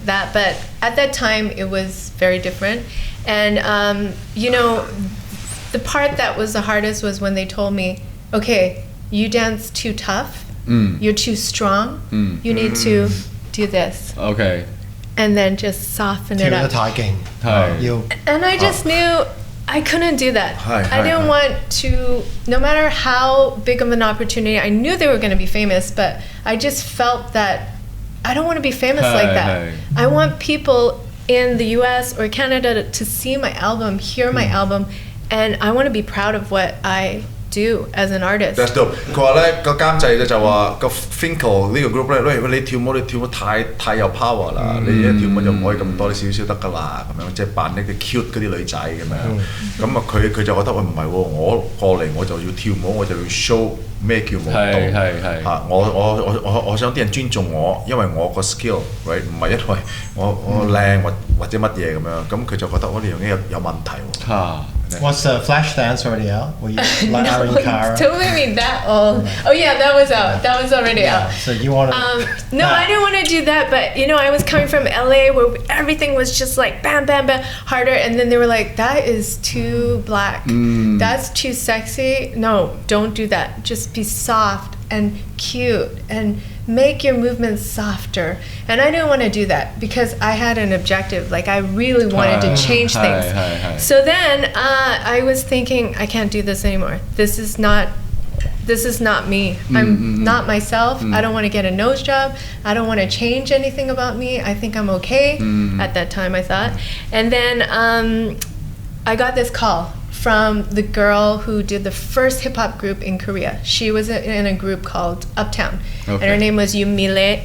that, but at that time it was very different. And the part that was the hardest was when they told me, okay, you dance too tough, you're too strong, you need to do this. Okay. And then just soften it up. And I just knew I couldn't do that. I didn't want to, no matter how big of an opportunity, I knew they were going to be famous, but I just felt that I don't want to be famous like that. I want people in the US or Canada to see my album, hear my album, and I want to be proud of what I do as an artist. That's dope. 佢話咧個監製咧就話個 Finkel 呢個 group 咧，你跳舞太有 power 啦，你一跳舞就唔可以咁多，你少少得㗎啦，咁樣即係扮呢啲 cute 嗰啲女仔咁樣。咁啊佢就覺得喂唔係喎，我過嚟我就要跳舞，我就要 show 咩叫舞蹈嚇，我想啲人尊重我，因為我個 skill，right 唔係因為我靚或者乜嘢咁樣，咁佢就覺得我呢樣嘢有問題喎。Was Flash Dance already out? Were you like Ari Cara? Don't make me that old. Oh yeah, that was out. That was already out. So you want to? No, I didn't want to do that. But I was coming from LA where everything was just like bam, bam, bam, harder. And then they were like, that is too black. That's too sexy. No, don't do that. Just be soft and cute and make your movements softer. And I didn't want to do that because I had an objective. Like I really wanted to change things. So then I was thinking, I can't do this anymore. This is not me. I'm not myself. I don't want to get a nose job. I don't want to change anything about me. I think I'm okay. At that time I thought. And then I got this call from the girl who did the first hip hop group in Korea. She was in a group called Uptown, and her name was Mi-rae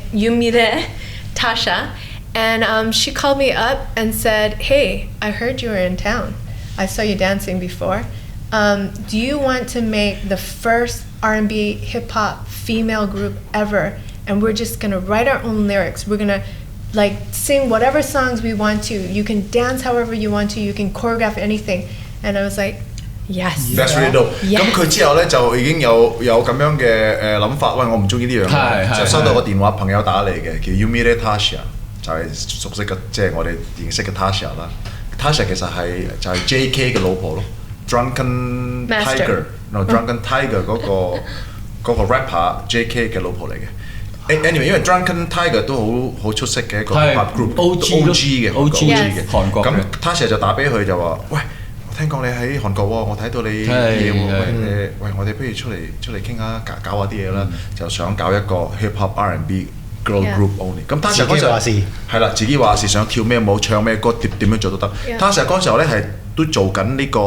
Tasha. And she called me up and said, "Hey, I heard you were in town. I saw you dancing before. Do you want to make the first R&B hip hop female group ever? And we're just gonna write our own lyrics. We're gonna like sing whatever songs we want to. You can dance however you want to. You can choreograph anything." And I was like, yes. That's really dope. 咁佢之後咧就已經有咁樣嘅諗法，喂，我唔中意呢樣嘢，就收到個電話，朋友打嚟嘅，叫 Mi-rae Tasha， 就係熟悉嘅，即係我哋認識嘅 Tasha 啦。Tasha 其實係就係 JK 嘅老婆咯 ，Drunken Tiger，Drunken Tiger 嗰個 rapper JK 嘅老婆嚟嘅。Anyway， 因為 Drunken Tiger 都好出色嘅一個 hip hop group，OG 嘅韓國。咁 Tasha 就打俾佢就話：喂，我聽講你喺韓國喎，我睇到你嘢喎，喂，我哋不如出嚟傾下，搞下啲嘢啦，就想搞一個 hip hop R&B girl group only。咁 Tasha 嗰陣係啦，自己話事，想跳咩舞、唱咩歌、點樣做都得。Tasha 嗰陣時候咧係都做緊呢個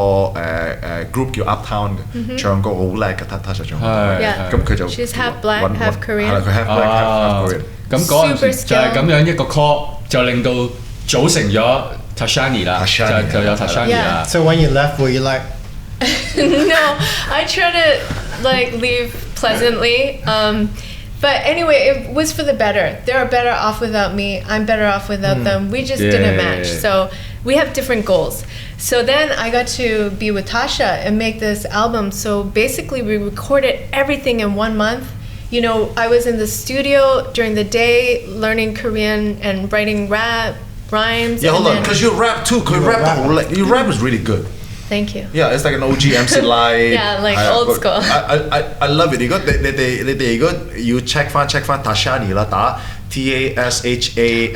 group 叫 Uptown 嘅，唱歌好叻嘅 Tasha 唱歌。咁佢就 She's half black, half Korean。係啦，佢 half black, half Korean。咁嗰陣時就係咁樣一個 call， 就令到組成咗 Tashannie 啦，就有 Tashannie 啦。So when you left, were you like? No, I try to like leave pleasantly. But anyway, it was for the better. They are better off without me. I'm better off without them. We just didn't match. So we have different goals. So then I got to be with Tasha and make this album. So basically we recorded everything in 1 month. You know, I was in the studio during the day learning Korean and writing rap, rhymes. Yeah, hold on, because you rap too. Your rap is really good. Thank you. Yeah, it's like an OG MC Live. Yeah, like old school. I love it. 如果你如果要 check 翻 Tashannie 啦，打 Tashannie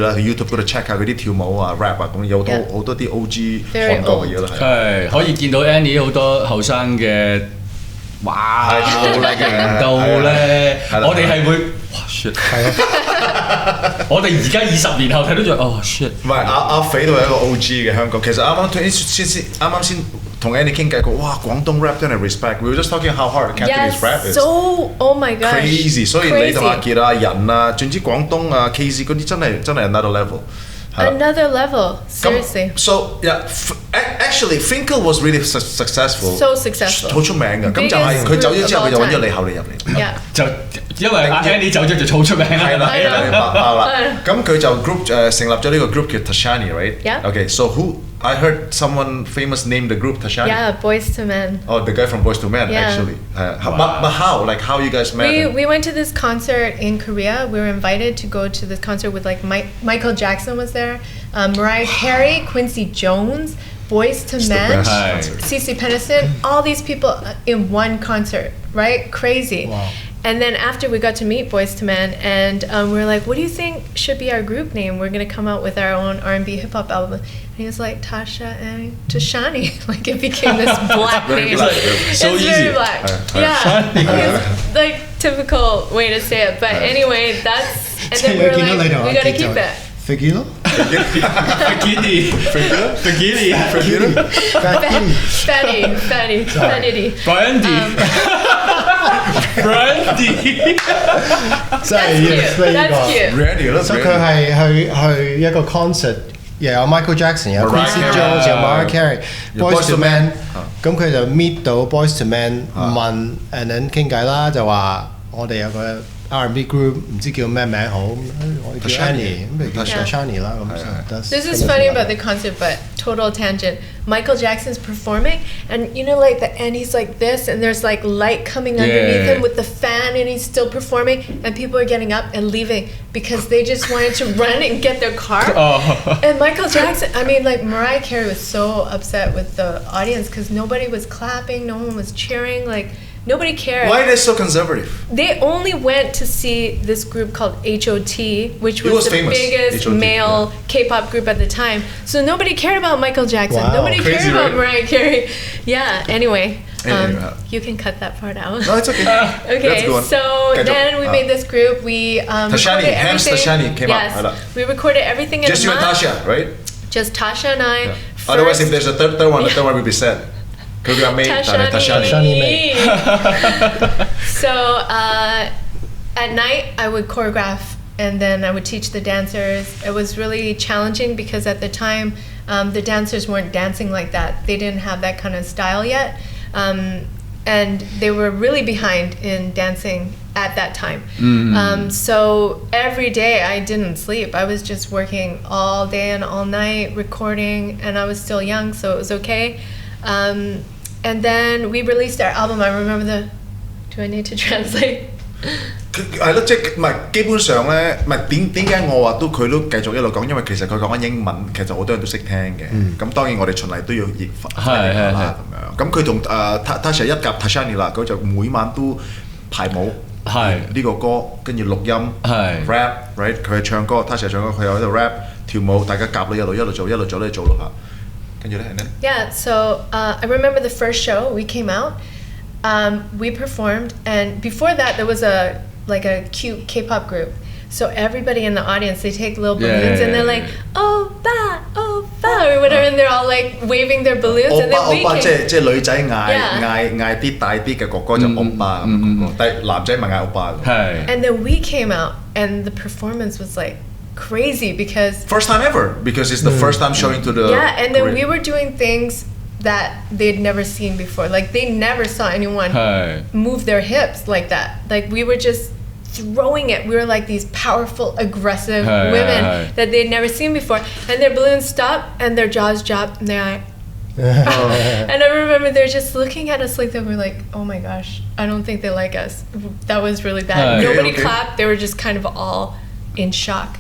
啦，YouTube 嗰度 check 下佢啲跳舞啊、rap 啊，咁有好多啲 OG 韓國嘅嘢啦，係可以見到 Annie 好多後生嘅。哇！到咧，我哋係會哇 shit， 係啊！我哋而家20年後睇到就哦 shit。唔係阿肥都係一個 OG 嘅香港。其實啱啱先同 Annie 傾偈過，哇！廣東 rap 真係 respect。We were just talking how hard Cantonese rap is. So oh my gosh. Crazy。所以你同阿傑啊、人啊，總之廣東啊、KZ 嗰啲真係 another level。Another level, seriously. So yeah, actually, Finkel was really successful. So successful. 好出名嘅，咁就係佢走咗之後，佢就揾咗你後嚟入嚟。Yeah. 就因為阿 Annie 走咗就好出名啦。係啦，明白啦。咁佢就 group 成立咗呢個 group 叫 Tashannie, right? Yeah. Okay, so who? I heard someone famous named the group Tashannie. Yeah, Boys to Men. Oh, the guy from Boys to Men, actually. But how? Like how you guys met? We went to this concert in Korea. We were invited to go to this concert with like Michael Jackson was there, Mariah Carey, Quincy Jones, Boys to Men, CeCe Peniston, all these people in one concert, right? Crazy. Wow. And then after we got to meet Boys to Men, and we were like, "What do you think should be our group name? We're gonna come out with our own R&B hip hop album." And he was like, "Tasha and Tashannie." Like it became this black name. So it's easy. very black. Yeah, it's like typical way to say it. But anyway, that's and then we were like, we gotta keep it. Figilo? Spaghetti. Fatty. Brandy. That's cute. Randy， 所以佢係去一個 concert，又有 Michael Jackson， 有 Quincy Jones， 有 Mariah Carey，Boys to Men， 咁佢就 meet 到 Boys to Men 問 and then 傾偈啦，就話我哋有個R&B group 唔知叫咩名好，我叫 Annie， 咁咪叫 Tashannie 啦。咁 This is funny about the concert, but total tangent. Michael Jackson's performing, and you know, like the and he's like this, and there's like light coming underneath him with the fan, and he's still performing, and people are getting up and leaving because they just wanted to run and get their car. And Michael Jackson, I mean, like Mariah Carey was so upset with the audience because nobody was clapping, no one was cheering, like. Nobody cared. Why are they so conservative? They only went to see this group called HOT, which was the famous. biggest HOT, male K-pop group at the time. So nobody cared about Michael Jackson. Wow. Nobody Crazy, cared about right? Mariah Carey. Yeah, anyway. You can cut that part out. No, it's okay. Okay, so then we made this group. We Tashannie, hence Tashannie came out. Yes, we recorded everything in just a you and month. Tasha, right? Just Tasha and I Otherwise, if there's a third one, the third one will be sad. Could be Tashannie. So at night, I would choreograph, and then I would teach the dancers. It was really challenging because at the time, the dancers weren't dancing like that. They didn't have that kind of style yet. And they were really behind in dancing at that time. So every day I didn't sleep. I was just working all day and all night, recording, and I was still young, so it was okay. And then we released our album. I remember do I need to translate? 係咯，即係唔係基本上咧，唔係點解我話佢都繼續一路講，因為其實佢講緊英文，其實好多人都識聽嘅。咁當然我哋循例都要譯翻啦咁樣。咁佢同Tasha 一夾 Tashannie 啦，佢就每晚都排舞，呢個歌，跟住錄音，rap，right？ 佢係唱歌 ，Tasha 唱歌，佢又喺度 rap 跳舞，大家夾咯，一路做落下，跟住咧，and then Yeah, so I remember the first show we came out. We performed, and before that there was a cute K-pop group. So everybody in the audience, they take little balloons and they're like, "Oh, ba, or whatever, and they're all like waving their balloons. And then we came. 即係女仔嗌啲大啲嘅哥哥就歐巴咁，但係男仔咪嗌歐巴。And then we came out, and the performance was like crazy because first time ever, because it's the first time showing to the and then we were doing things that they'd never seen before. Like they never saw anyone move their hips like that. Like we were just throwing it. We were like these powerful, aggressive women that they'd never seen before. And their balloons stopped and their jaws dropped and they're like, and I remember they're just looking at us like that. We're like, oh my gosh, I don't think they like us. That was really bad. Nobody clapped. They were just kind of all in shock.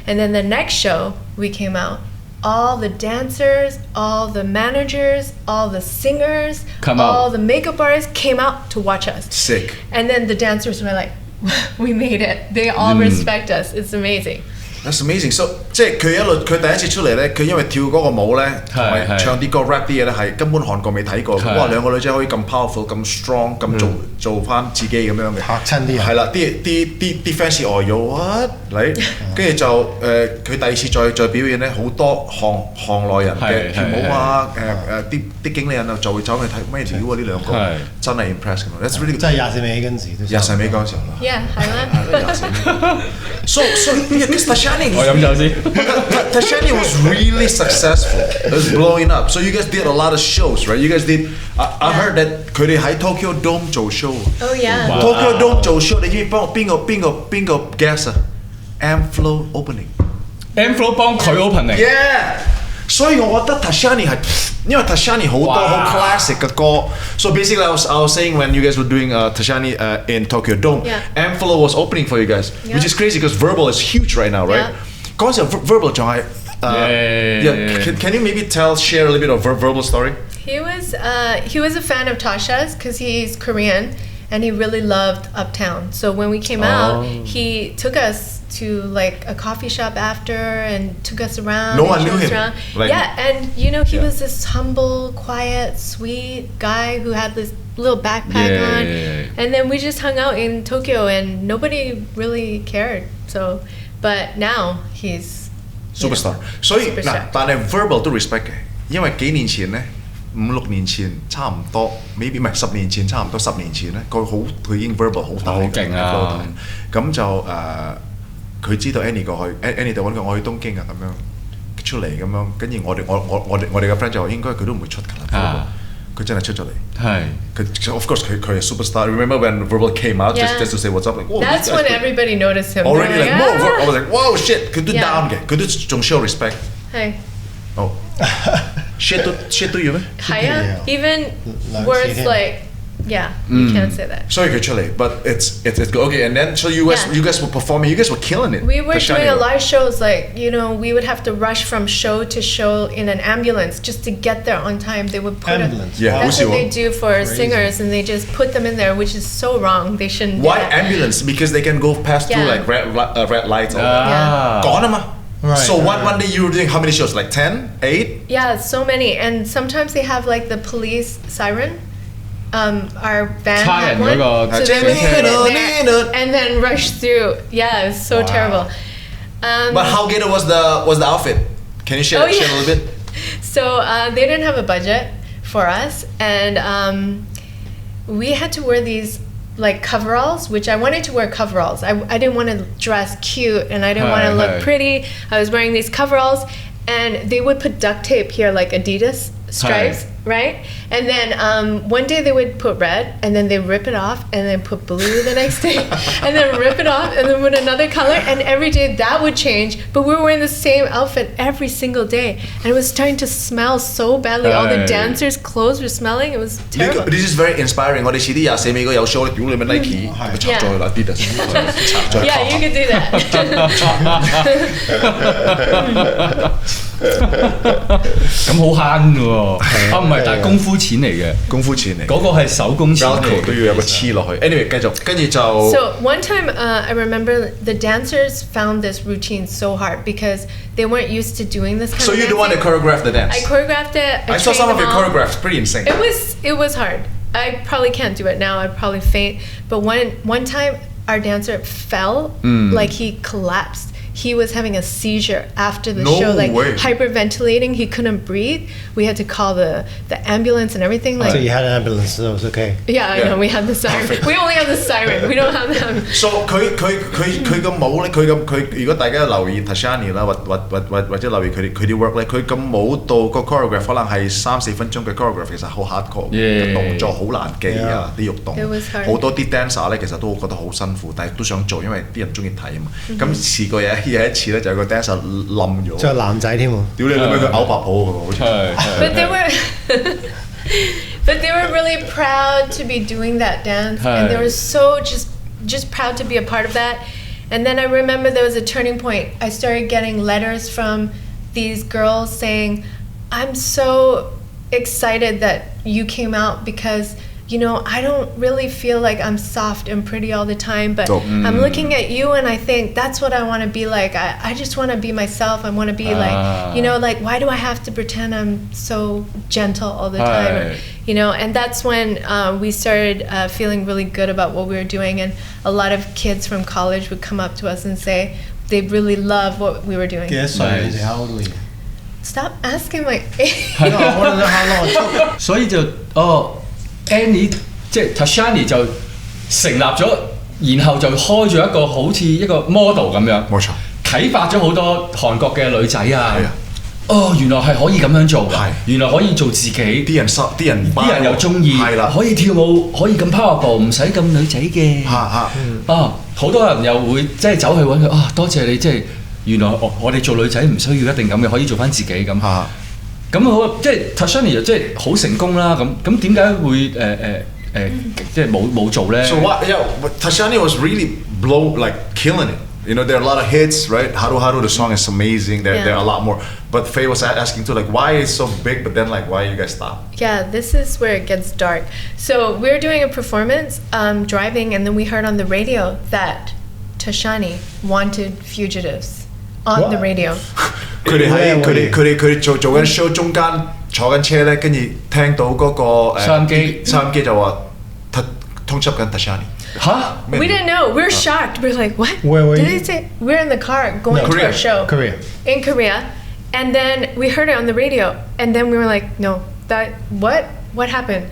And then the next show we came out, all the dancers, all the managers, all the singers, all the makeup artists came out to watch us. Sick. And then the dancers were like, we made it. They all respect us. It's amazing. That's amazing. So 即係佢第一次出嚟咧，佢因為跳嗰個舞咧，同埋唱啲歌 rap 啲嘢咧，係根本韓國未睇過。哇！兩個女仔可以咁 powerful、咁 strong、咁做翻自己咁樣嘅，嚇親啲。係啦，啲 fans 呆咗 what 嚟，跟住就佢第二次再表演咧，好多行內人嘅跳舞啊，啲經理人啊就會走去睇咩料啊呢兩個，真係 impress 咁樣。That's really 真係24尾嗰陣時都。24尾嗰陣時候啦。Yeah， 係啦。24尾。So Tashannie was really successful. It was blowing up. So you guys did a lot of shows, right? You guys did. I heard that 佢哋喺 Tokyo Dome 做 show. Oh yeah. Tokyo Dome 做 show， 你知唔知邊個 guest 啊 ？Amflow opening。Amflow 幫佢 opening。Yeah。所以我覺得 Tashannie 係，因為 Tashannie 好多好 classic 嘅歌。So basically, I was saying when you guys were doing Tashannie in Tokyo Dome, Amflow was opening for you guys, which is crazy because Verbal is huge right now, right? 嗰陣時 Verbal 仲係Can you maybe share a little bit of Verbal story? He was a fan of Tasha's because he's Korean and he really loved Uptown. So when we came out, he took us to like a coffee shop after and took us around. No one knew him. Like, and you know he was this humble, quiet, sweet guy who had this little backpack on. And then we just hung out in Tokyo and nobody really cared. So, but now he's superstar. 所以嗱，但係 Verbal 都 respect 嘅，因為幾年前咧，5-6年前差唔多 ，maybe 唔係10年前差唔多10年前咧，佢已經 Verbal 好大，好勁啊！咁就佢知道 Annie 過去 ，Annie 就揾佢我去東京啊咁樣出嚟咁樣，跟住我哋嘅 friend 就話應該佢都唔會出㗎啦。佢真係出咗嚟。係。佢 of course 佢係 superstar. Remember when Verbal came out just to say what's up? Like, whoa, that's when everybody noticed him. Already like whoa, I was like wow shit. 佢都 down 嘅，佢都仲 show respect. 係。哦。shit 都要咩？係啊 ，even words like. Yeah, you can't say that. Sorry, actually, but it's okay. And then so you guys were performing. You guys were killing it. We were doing a lot of shows. Like we would have to rush from show to show in an ambulance just to get there on time. They would put ambulance. That's what they do for singers, and they just put them in there, which is so wrong. They shouldn't. Why ambulance? Because they can go past through like red lights. Right. So one day you were doing how many shows? Like 10, 8? Yeah, so many. And sometimes they have like the police siren. Our band had one, so then we put it there and then rush through. Yeah, it was so terrible. But how ghetto was the outfit? Can you share a little bit? So they didn't have a budget for us, and we had to wear these like coveralls, which I wanted to wear coveralls. I didn't want to dress cute, and I didn't want to look pretty. I was wearing these coveralls, and they would put duct tape here, like Adidas stripes, right? And then one day they would put red, and then they rip it off, and then put blue the next day, and then rip it off, and then put another color, and every day that would change. But we were wearing the same outfit every single day, and it was starting to smell so badly. All the dancers' clothes were smelling. It was terrible. This is very inspiring. 我哋遲啲24尾嗰有 show 屌你咪 Nike 拆咗啦 Adidas 拆咗。 Yeah, you could do that. 咁好慳嘅喎，唔係，但係功夫錢嚟嘅，功夫錢嚟。嗰個係手工錢嚟嘅，都要有個黐落去。Anyway， 繼續，跟住就。So one time, I remember the dancers found this routine so hard because they weren't used to doing this kind of So you're the one that choreographed the dance? I choreographed it. I saw some of your choreographs, pretty insane. It was hard. I probably can't do it now. I'd probably faint. But one time, our dancer fell, like he collapsed. He was having a seizure after the show, like hyperventilating. He couldn't breathe. We had to call the ambulance and everything. Like, so you had an ambulance, so it was okay. Yeah, I know. We had the siren. We only have the siren. We don't have the ambulance. So 佢咁舞咧，佢如果大家留意 Tashannie 啦，或者留意佢啲 work 咧，佢咁舞到個 choreograph 可能係3-4分鐘嘅 choreograph， 其實好 hardcore， 嘅動作好難記啊，啲喐動，好多啲 dancer 咧其實都覺得好辛苦，但係都想做，因為啲人中意睇啊嘛。咁試過有一次咧，就有個 dancer 冧咗，仲有男仔添喎。屌你老味，佢嘔白泡喎，好似。But they were. But they were really proud to be doing that dance, and they were so just proud to be a part of that. And then I remember there was a turning point. I started getting letters from these girls saying, "I'm so excited that you came out because I don't really feel like I'm soft and pretty all the time, but I'm looking at you and I think that's what I want to be like. I just want to be myself. I want to be like why do I have to pretend I'm so gentle all the time?" And that's when we started feeling really good about what we were doing, and a lot of kids from college would come up to us and say they really love what we were doing. How old were you? Stop asking my age. No, I want to know how long it took. 所以就Annie 即係 Tashannie 就成立咗，然後就開咗一個好似一個 model 咁樣，冇錯，啟發咗好多韓國嘅女仔啊。原來係可以咁樣做㗎，原來可以做自己。啲人又中意，可以跳舞，可以咁 powerful， 唔使咁女仔嘅。好多人又會即係走去揾佢多謝你，即係原來我哋做女仔唔需要一定咁嘅，可以做翻自己咁。咁好，即係 Tashannie 就即係好成功啦。咁點解會即係冇做咧 ？So what? Yeah, Tashannie was really killing it. There are a lot of hits, right? Haru the song is amazing. There are a lot more. But Faye was asking too, why it's so big, but then why you guys stop? Yeah, this is where it gets dark. So we were doing a performance, driving, and then we heard on the radio that Tashannie wanted fugitives on the radio. 佢哋做緊 show 中間坐緊車咧，跟住聽到嗰個收音機就話通緝緊 Tashannie。We didn't know. We were shocked. We were like, what? Where were you? Did they say? We were in the car going to our show. In Korea. And then we heard it on the radio. And then we were like, no, what happened?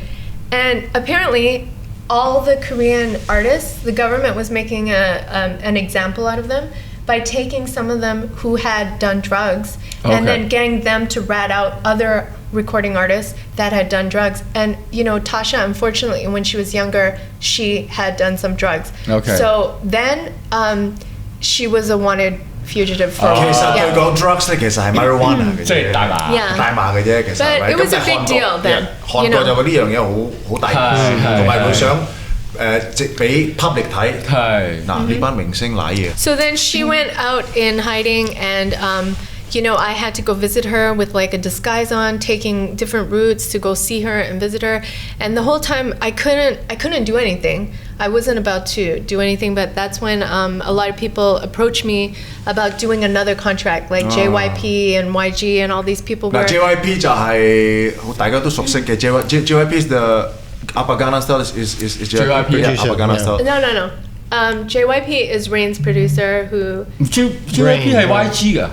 And apparently all the Korean artists, the government was making an example out of them by taking some of them who had done drugs and then getting them to rat out other recording artists that had done drugs. And Tasha, unfortunately, when she was younger, she had done some drugs. So then she was a wanted fugitive for 其實佢講 drugs 咧，其實係 marijuana 嘅啫，即係大麻嘅啫，其實。But it was a big deal then. 韓國就話呢樣嘢好大件事，同埋佢想俾 public 睇，嗱呢班明星賴嘢。So then she went out in hiding, and I had to go visit her with a disguise on, taking different routes to go see her and visit her. And the whole time I couldn't do anything. I wasn't about to do anything, but that's when a lot of people approached me about doing another contract, like JYP and YG and all these people were. JYP 就係大家都熟悉嘅 JYP is the Apagana style is JYP Apagana style. No. JYP is Rain's producer who. JYP 係 YG 㗎。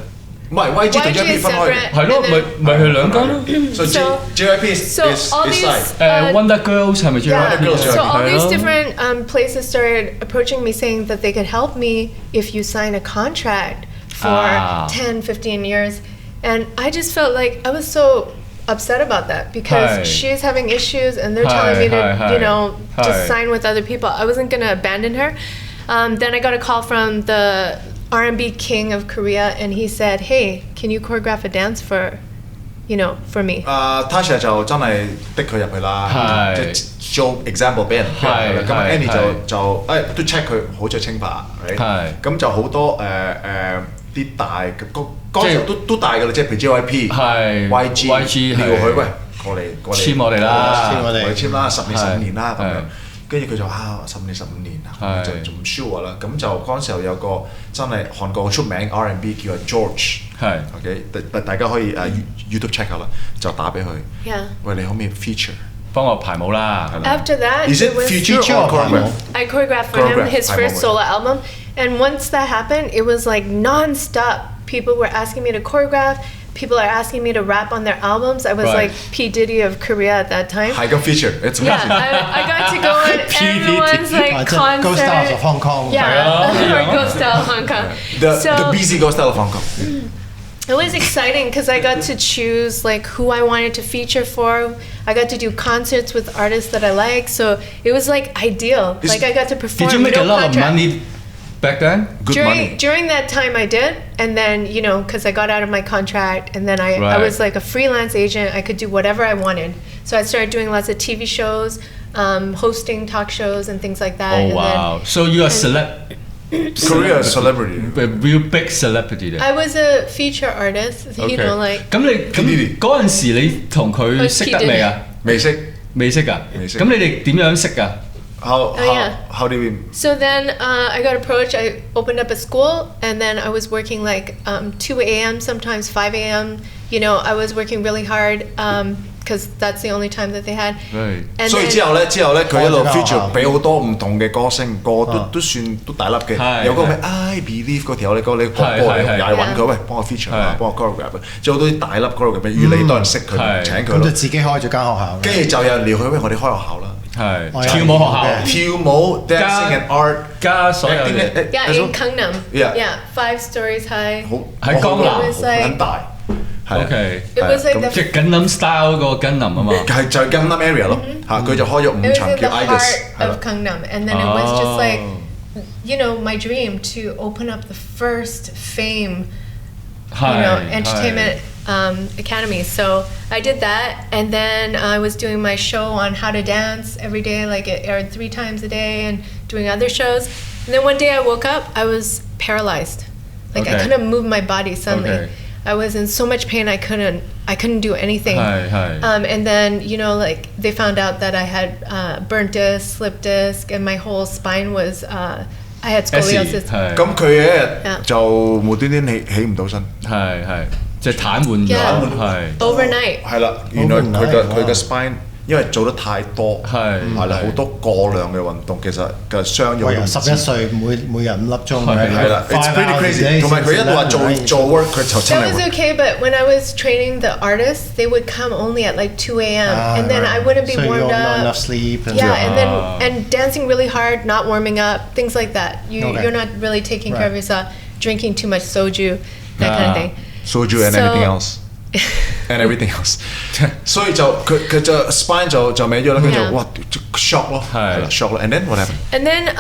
唔係 YG 同 JYP 分開嘅，係咯，咪係兩間咯。So JYP is all these Wonder Girls 係咪 JYP？ So all these different places started approaching me saying that they could help me if you sign a contract for 10, 15 years. And I just felt like I was so upset about that because she's having issues and they're telling me to, just sign with other people. I wasn't going to abandon her. Then I got a call from the R&B king of Korea and he said, hey, can you choreograph a dance for me? Tasha 就真係逼佢入去啦，即係做 example 俾人聽啦。咁 Annie 就都 check 佢好着清白，咁就好多啲大嘅嗰時候都大㗎啦，即係譬如 JYP、YG 撩佢喂過嚟簽我哋啦，我哋簽啦，10年15年啦咁樣。跟住佢就10年15年啊，就唔 sure 啦。咁就嗰陣時候有個真係韓國好出名 R&B 叫 George，OK， 大家可以YouTube check 下啦，就打俾佢。喂，你可唔可以 feature？ 幫我排舞啦。After that, is it feature or choreograph? I choreographed for him his first solo album, and once that happened, it was like non-stop. People were asking me to choreograph. People are asking me to rap on their albums. I was like P. Diddy of Korea at that time. I got featured. It's amazing. I got to go on everyone's like concert. Ghost Stars of Hong Kong. Yeah, or Ghost Style of Hong Kong. The busy Ghost Style of Hong Kong. It was exciting because I got to choose like who I wanted to feature for. I got to do concerts with artists that I like. So it was like ideal. Like I got to perform. Did you make a lot of money back then? During that time I did, and then because I got out of my contract, and then I was like a freelance agent. I could do whatever I wanted. So I started doing lots of TV shows, hosting talk shows and things like that. Oh wow! So you're a Korea celebrity, a real big celebrity 咧。 I was a feature artist, like。咁你嗰陣時你同佢識得未啊？未識㗎。咁你哋點樣識㗎？ How did we? So then I got approached. I opened up a school, and then I was working like 2 a.m. sometimes 5 a.m. I was working really hard because that's the only time that they had. And 所以之後咧，佢一路 feature 俾好多唔同嘅歌星，個都算都大粒嘅。有個咩 I Believe 嗰條你歌播嚟，又係揾佢喂，幫我 feature 啊，幫我 choreograph，即係好多啲大粒 choreograph，越嚟越多人識佢，請佢。咁就自己開咗間學校。跟住就有人撩佢喂，我哋開學校啦。跳舞學校，跳舞 dancing and art 加所有嘢。in Gangnam. Yeah, 5 stories high. 喺江南很大。OK， It was like 即係 Gangnam Style 嗰個 Gangnam 啊嘛。係就係 Gangnam area 咯，嚇佢就開咗5場叫 illest of Gangnam, and then it was just like my dream to open up the first fame entertainment academy. So I did that, and then I was doing my show on how to dance every day, like it aired 3 times a day, and doing other shows. And then one day I woke up, I was paralyzed, like I couldn't move my body suddenly. I was in so much pain I couldn't do anything. And then like they found out that I had burnt disc, slip disc, and my whole spine was I had scoliosis. 咁佢一日就無端端起唔到身，即係癱瘓咗，overnight。係啦，原來佢嘅 spine 因為做得太多，係啦，好多過量嘅運動，其實嘅傷咗。由11歲每日5粒鐘，係啦 ，it's pretty crazy。同埋佢一路話做 work，佢就真係。That was okay, but when I was training the artists, they would come only at like 2 a.m. and then I wouldn't be warmed up. Not enough sleep. And dancing really hard, not warming up, things like that. You're not really taking care of yourself, drinking too much soju, that kind of thing. Soju and anything else. And everything else， 所以就佢就 spine 就歪咗啦，佢就哇 shock 咯，係啦 shock 咯 ，and then what happened？ And then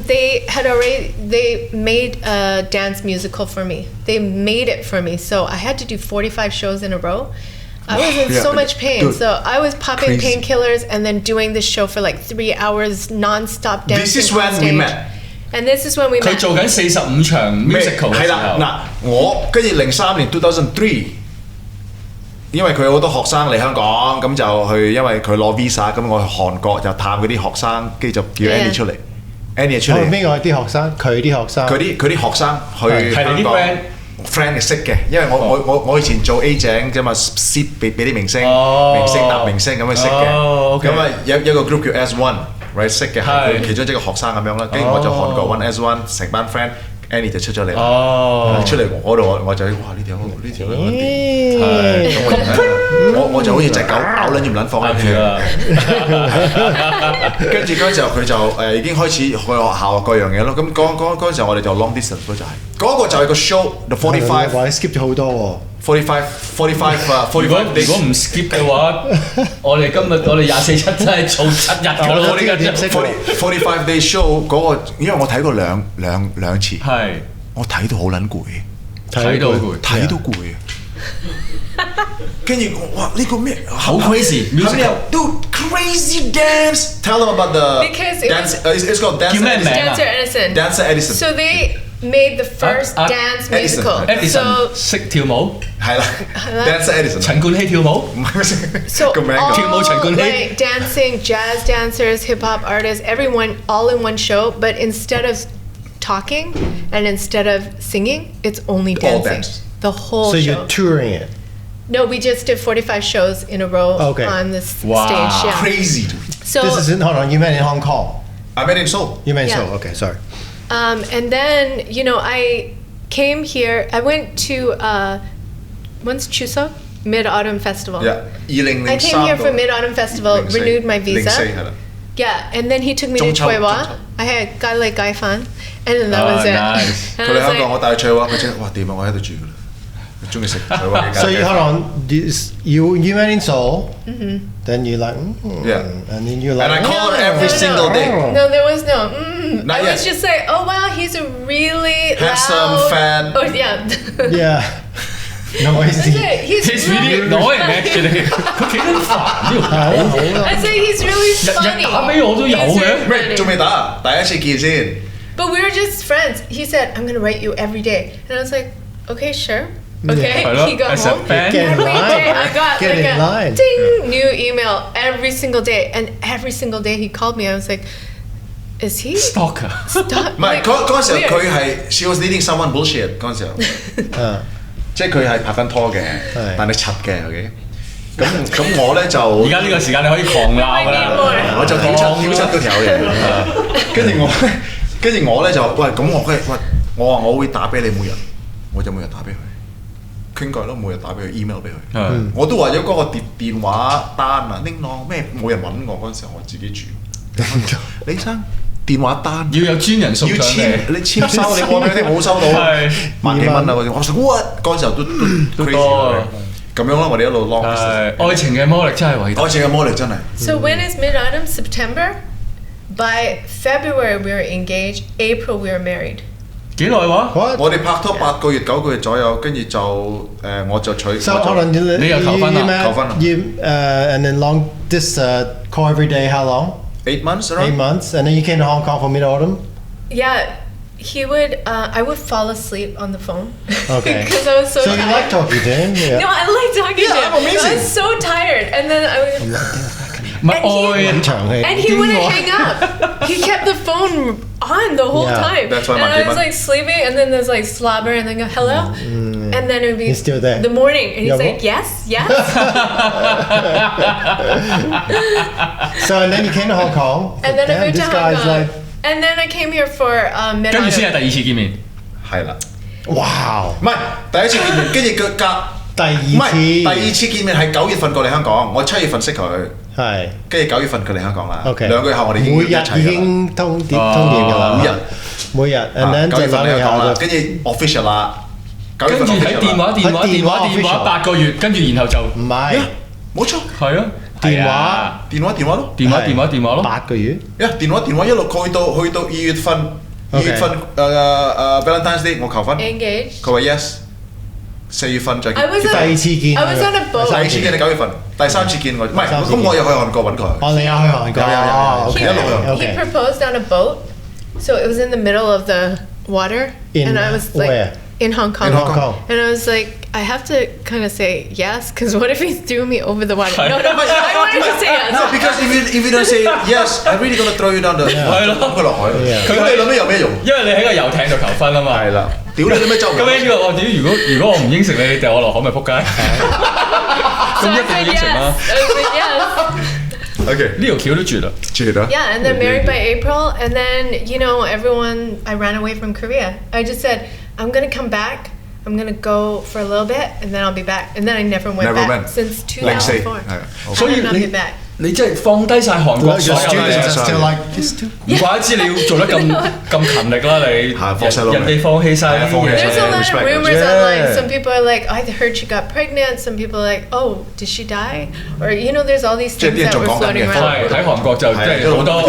they made a dance musical for me. They made it for me, so I had to do 45 shows in a row. I was in so much pain, so I was popping painkillers and then doing this show for like 3 hours non-stop dancing. This is when we met. And this is when we met. 佢做緊45場 musical 嘅時候，係啦，嗱我跟住03年2003。因為佢好多學生嚟香港，咁就去，因為佢攞 visa，咁我去韓國就探嗰啲學生，跟住就叫 Annie 出嚟 ，Annie 出嚟。邊個啲學生？佢啲學生。佢啲學生去香港 friend 識嘅，因為我以前做 agent 啫嘛 ，sit 俾啲明星搭明星咁去識嘅，咁啊有個 group 叫 S1，right 識嘅，係其中一個學生咁樣啦，跟住我就韓國揾 S1 成班 friend。Annie 就出咗嚟啦，出嚟我度我就哇呢條我就好似隻狗咬撚唔撚放喺度，跟住嗰陣時候佢就已經開始去學校各樣嘢咯。咁嗰陣時候我哋就 long distance 咯，就係嗰個就係個 show，the 45。哇！你 skip 咗好多喎。45如果唔 skip 嘅話，我哋24/7真係做7日㗎咯。我呢個點識45 day show 嗰個，因為我睇過兩次，係我睇到好撚攰，睇到攰。跟住我哇呢個咩好 crazy，musical dude crazy dance. Tell them about the Because it dance. It's called Dance. 叫咩名啊 Dancer Edison. So they made the first dance musical. Edison 識跳舞，係啦，Dancer Edison。陳冠希跳舞，So 個名 跳舞陳冠希 like dancing, jazz dancers, hip hop artists, everyone all in one show. But instead of talking and instead of singing, it's only All dancing. dance. The whole So show. you're touring it. No, we just did 45 shows in a row Okay. on this Wow. stage. Yeah. Crazy dude. So This is in Hong Kong. You meant in Hong Kong. I met in Seoul. You meant Yeah. Seoul. Okay, sorry. And then I came here. I went to when's Chuseok Mid-Autumn Festival. Yeah. I came here for Mid-Autumn Festival, renewed my visa. 04係啦。 Yeah, and then he took me to 中秋 Choiwa. I had Gai Lake Gai Fan, and then that was it. nice. And 佢 I 嚟 was 香港，我 like, 帶佢去哇，佢真係哇掂啊！我喺度住㗎啦，佢中意食佢話嘅。 So you hold on. You met in Seoul. Then you like. Yeah. And then you like. And I call her every no. single day. no, there was no. Not I yet. was just like, oh wow, he's a really Handsome, loud. fan. Oh yeah. Yeah. Noisy. He's really annoying actually，佢幾撚煩呢個 I say he's really 日 funny. 打俾我都有 He's 嘅 really。喂，仲 funny. 未打，第一次見先。 But we were just friends. He said, I'm gonna write you every day. And I was like, okay, sure. Okay. Hello, He got as a home. fan. Get in Every line. day I got Get like in a line. ding new email every single day. And every single day he called me. I was like, is he stalker。 stop? 唔係嗰陣時候 weird. 佢係 she was leading someone bullshit 嗰陣時候，即係佢係拍緊拖嘅，但係柒嘅 OK。咁我咧就而家呢個時間你可以狂鬧㗎啦，我就屌柒嗰條嘢，跟住我咧就喂咁我話我會打俾你每日，我就每日打俾佢傾偈咯，每日打俾佢 email 俾佢，我都話咗嗰個電話單啊拎攞咩冇人揾我嗰陣時候，我自己住。李生電話單要有專人送要上簽，你簽收你我嗰啲冇收到萬幾蚊啊嗰啲，我話 what 嗰陣時候都 crazy 多咁樣咯，我哋一路 long。愛情嘅魔力真係偉大。愛情嘅魔力真係。So when is mid-autumn? September? By February we were engaged. April we were married. 幾耐話？ What? 我哋拍拖8個月9個月左右，跟住就我就娶。 So hold on. 你又求婚啦？求婚啦。 You and then long this call every day. How long? 8 months Eight around. months. And then you came to Hong Kong for Mid-Autumn. Yeah, he would. I would fall asleep on the phone. Okay. Because I was so So you tired. like talking to him? No, Yeah. I like talking to Yeah, him. I'm amazing. I was so tired, and then I would. 唔係愛長氣。 And he wouldn't hang up. He kept the phone on the whole Yeah. time. That's why and my I was demon- like sleeping, and then there's like slobber, and then go hello, and then it would be He's still there. the morning, and he's Yeah, like what? yes, yes. So and then you came to Hong Kong. And then I Damn, moved to this Hong guy's Kong. like, And then I came here for 跟住先 mid-autumn. 係第二次見面。係啦， wow. 唔係第一次見面，跟住佢隔第二次。唔係第二次見面係9月份過嚟香港，我7月份識佢，係。跟住9月份佢嚟香港啦。 OK。2個月後我哋已經每日一齊㗎啦。已經通電㗎啦。每日。And then 9月份嚟香港啦，就跟住 official 啦。9月份跟住喺 official 電話啦電話8個月，跟住然後就唔係冇錯，係啊，電話電話咯。電話咯。 8個月。電話一路去到2月份，2月份Valentine's Day 我求婚， Engaged. 佢話 yes。4月份再見。 I was 第二次見。 I was on a 第 boat. 二次見你9月份，第三次見我，唔係咁我又去韓國揾佢。哦，你有去韓國？有 OK 一路去。 He OK。 proposed on a boat, so it was in the middle of the water, In and I was like, where? in Hong Kong. In Hong Kong. And I was like, I have to kind of say yes, because what if he threw me over the water? No, I wanted to say No, yes. because if you don't say yes, I'm really gonna throw you down the 係咯抌佢落海。Yeah. 咁你諗咩有咩用？因為你喺個遊艇度求婚啊嘛。係啦，屌你咩周圍？咁呢個我屌，如果我唔應承你，你掉我落海咪仆街。 So 咁 I 一定要 said 應承啦 yes.。I said yes. OK， 呢條橋都絕啦。Yeah, and then married by April, and then everyone. I ran away from Korea. I just said I'm gonna come back. I'm gonna go for a little bit, and then I'll be back. And then I never went back since 2004. 所以你即係放低晒韓國所有嘅，唔怪得知你要做得咁勤力啦你。人哋放棄晒。There's a lot of rumors online. Some people are like, I heard she got pregnant. Some people are like, oh, did she die? Or there's all these things that were floating around. 喺韓國就即係好多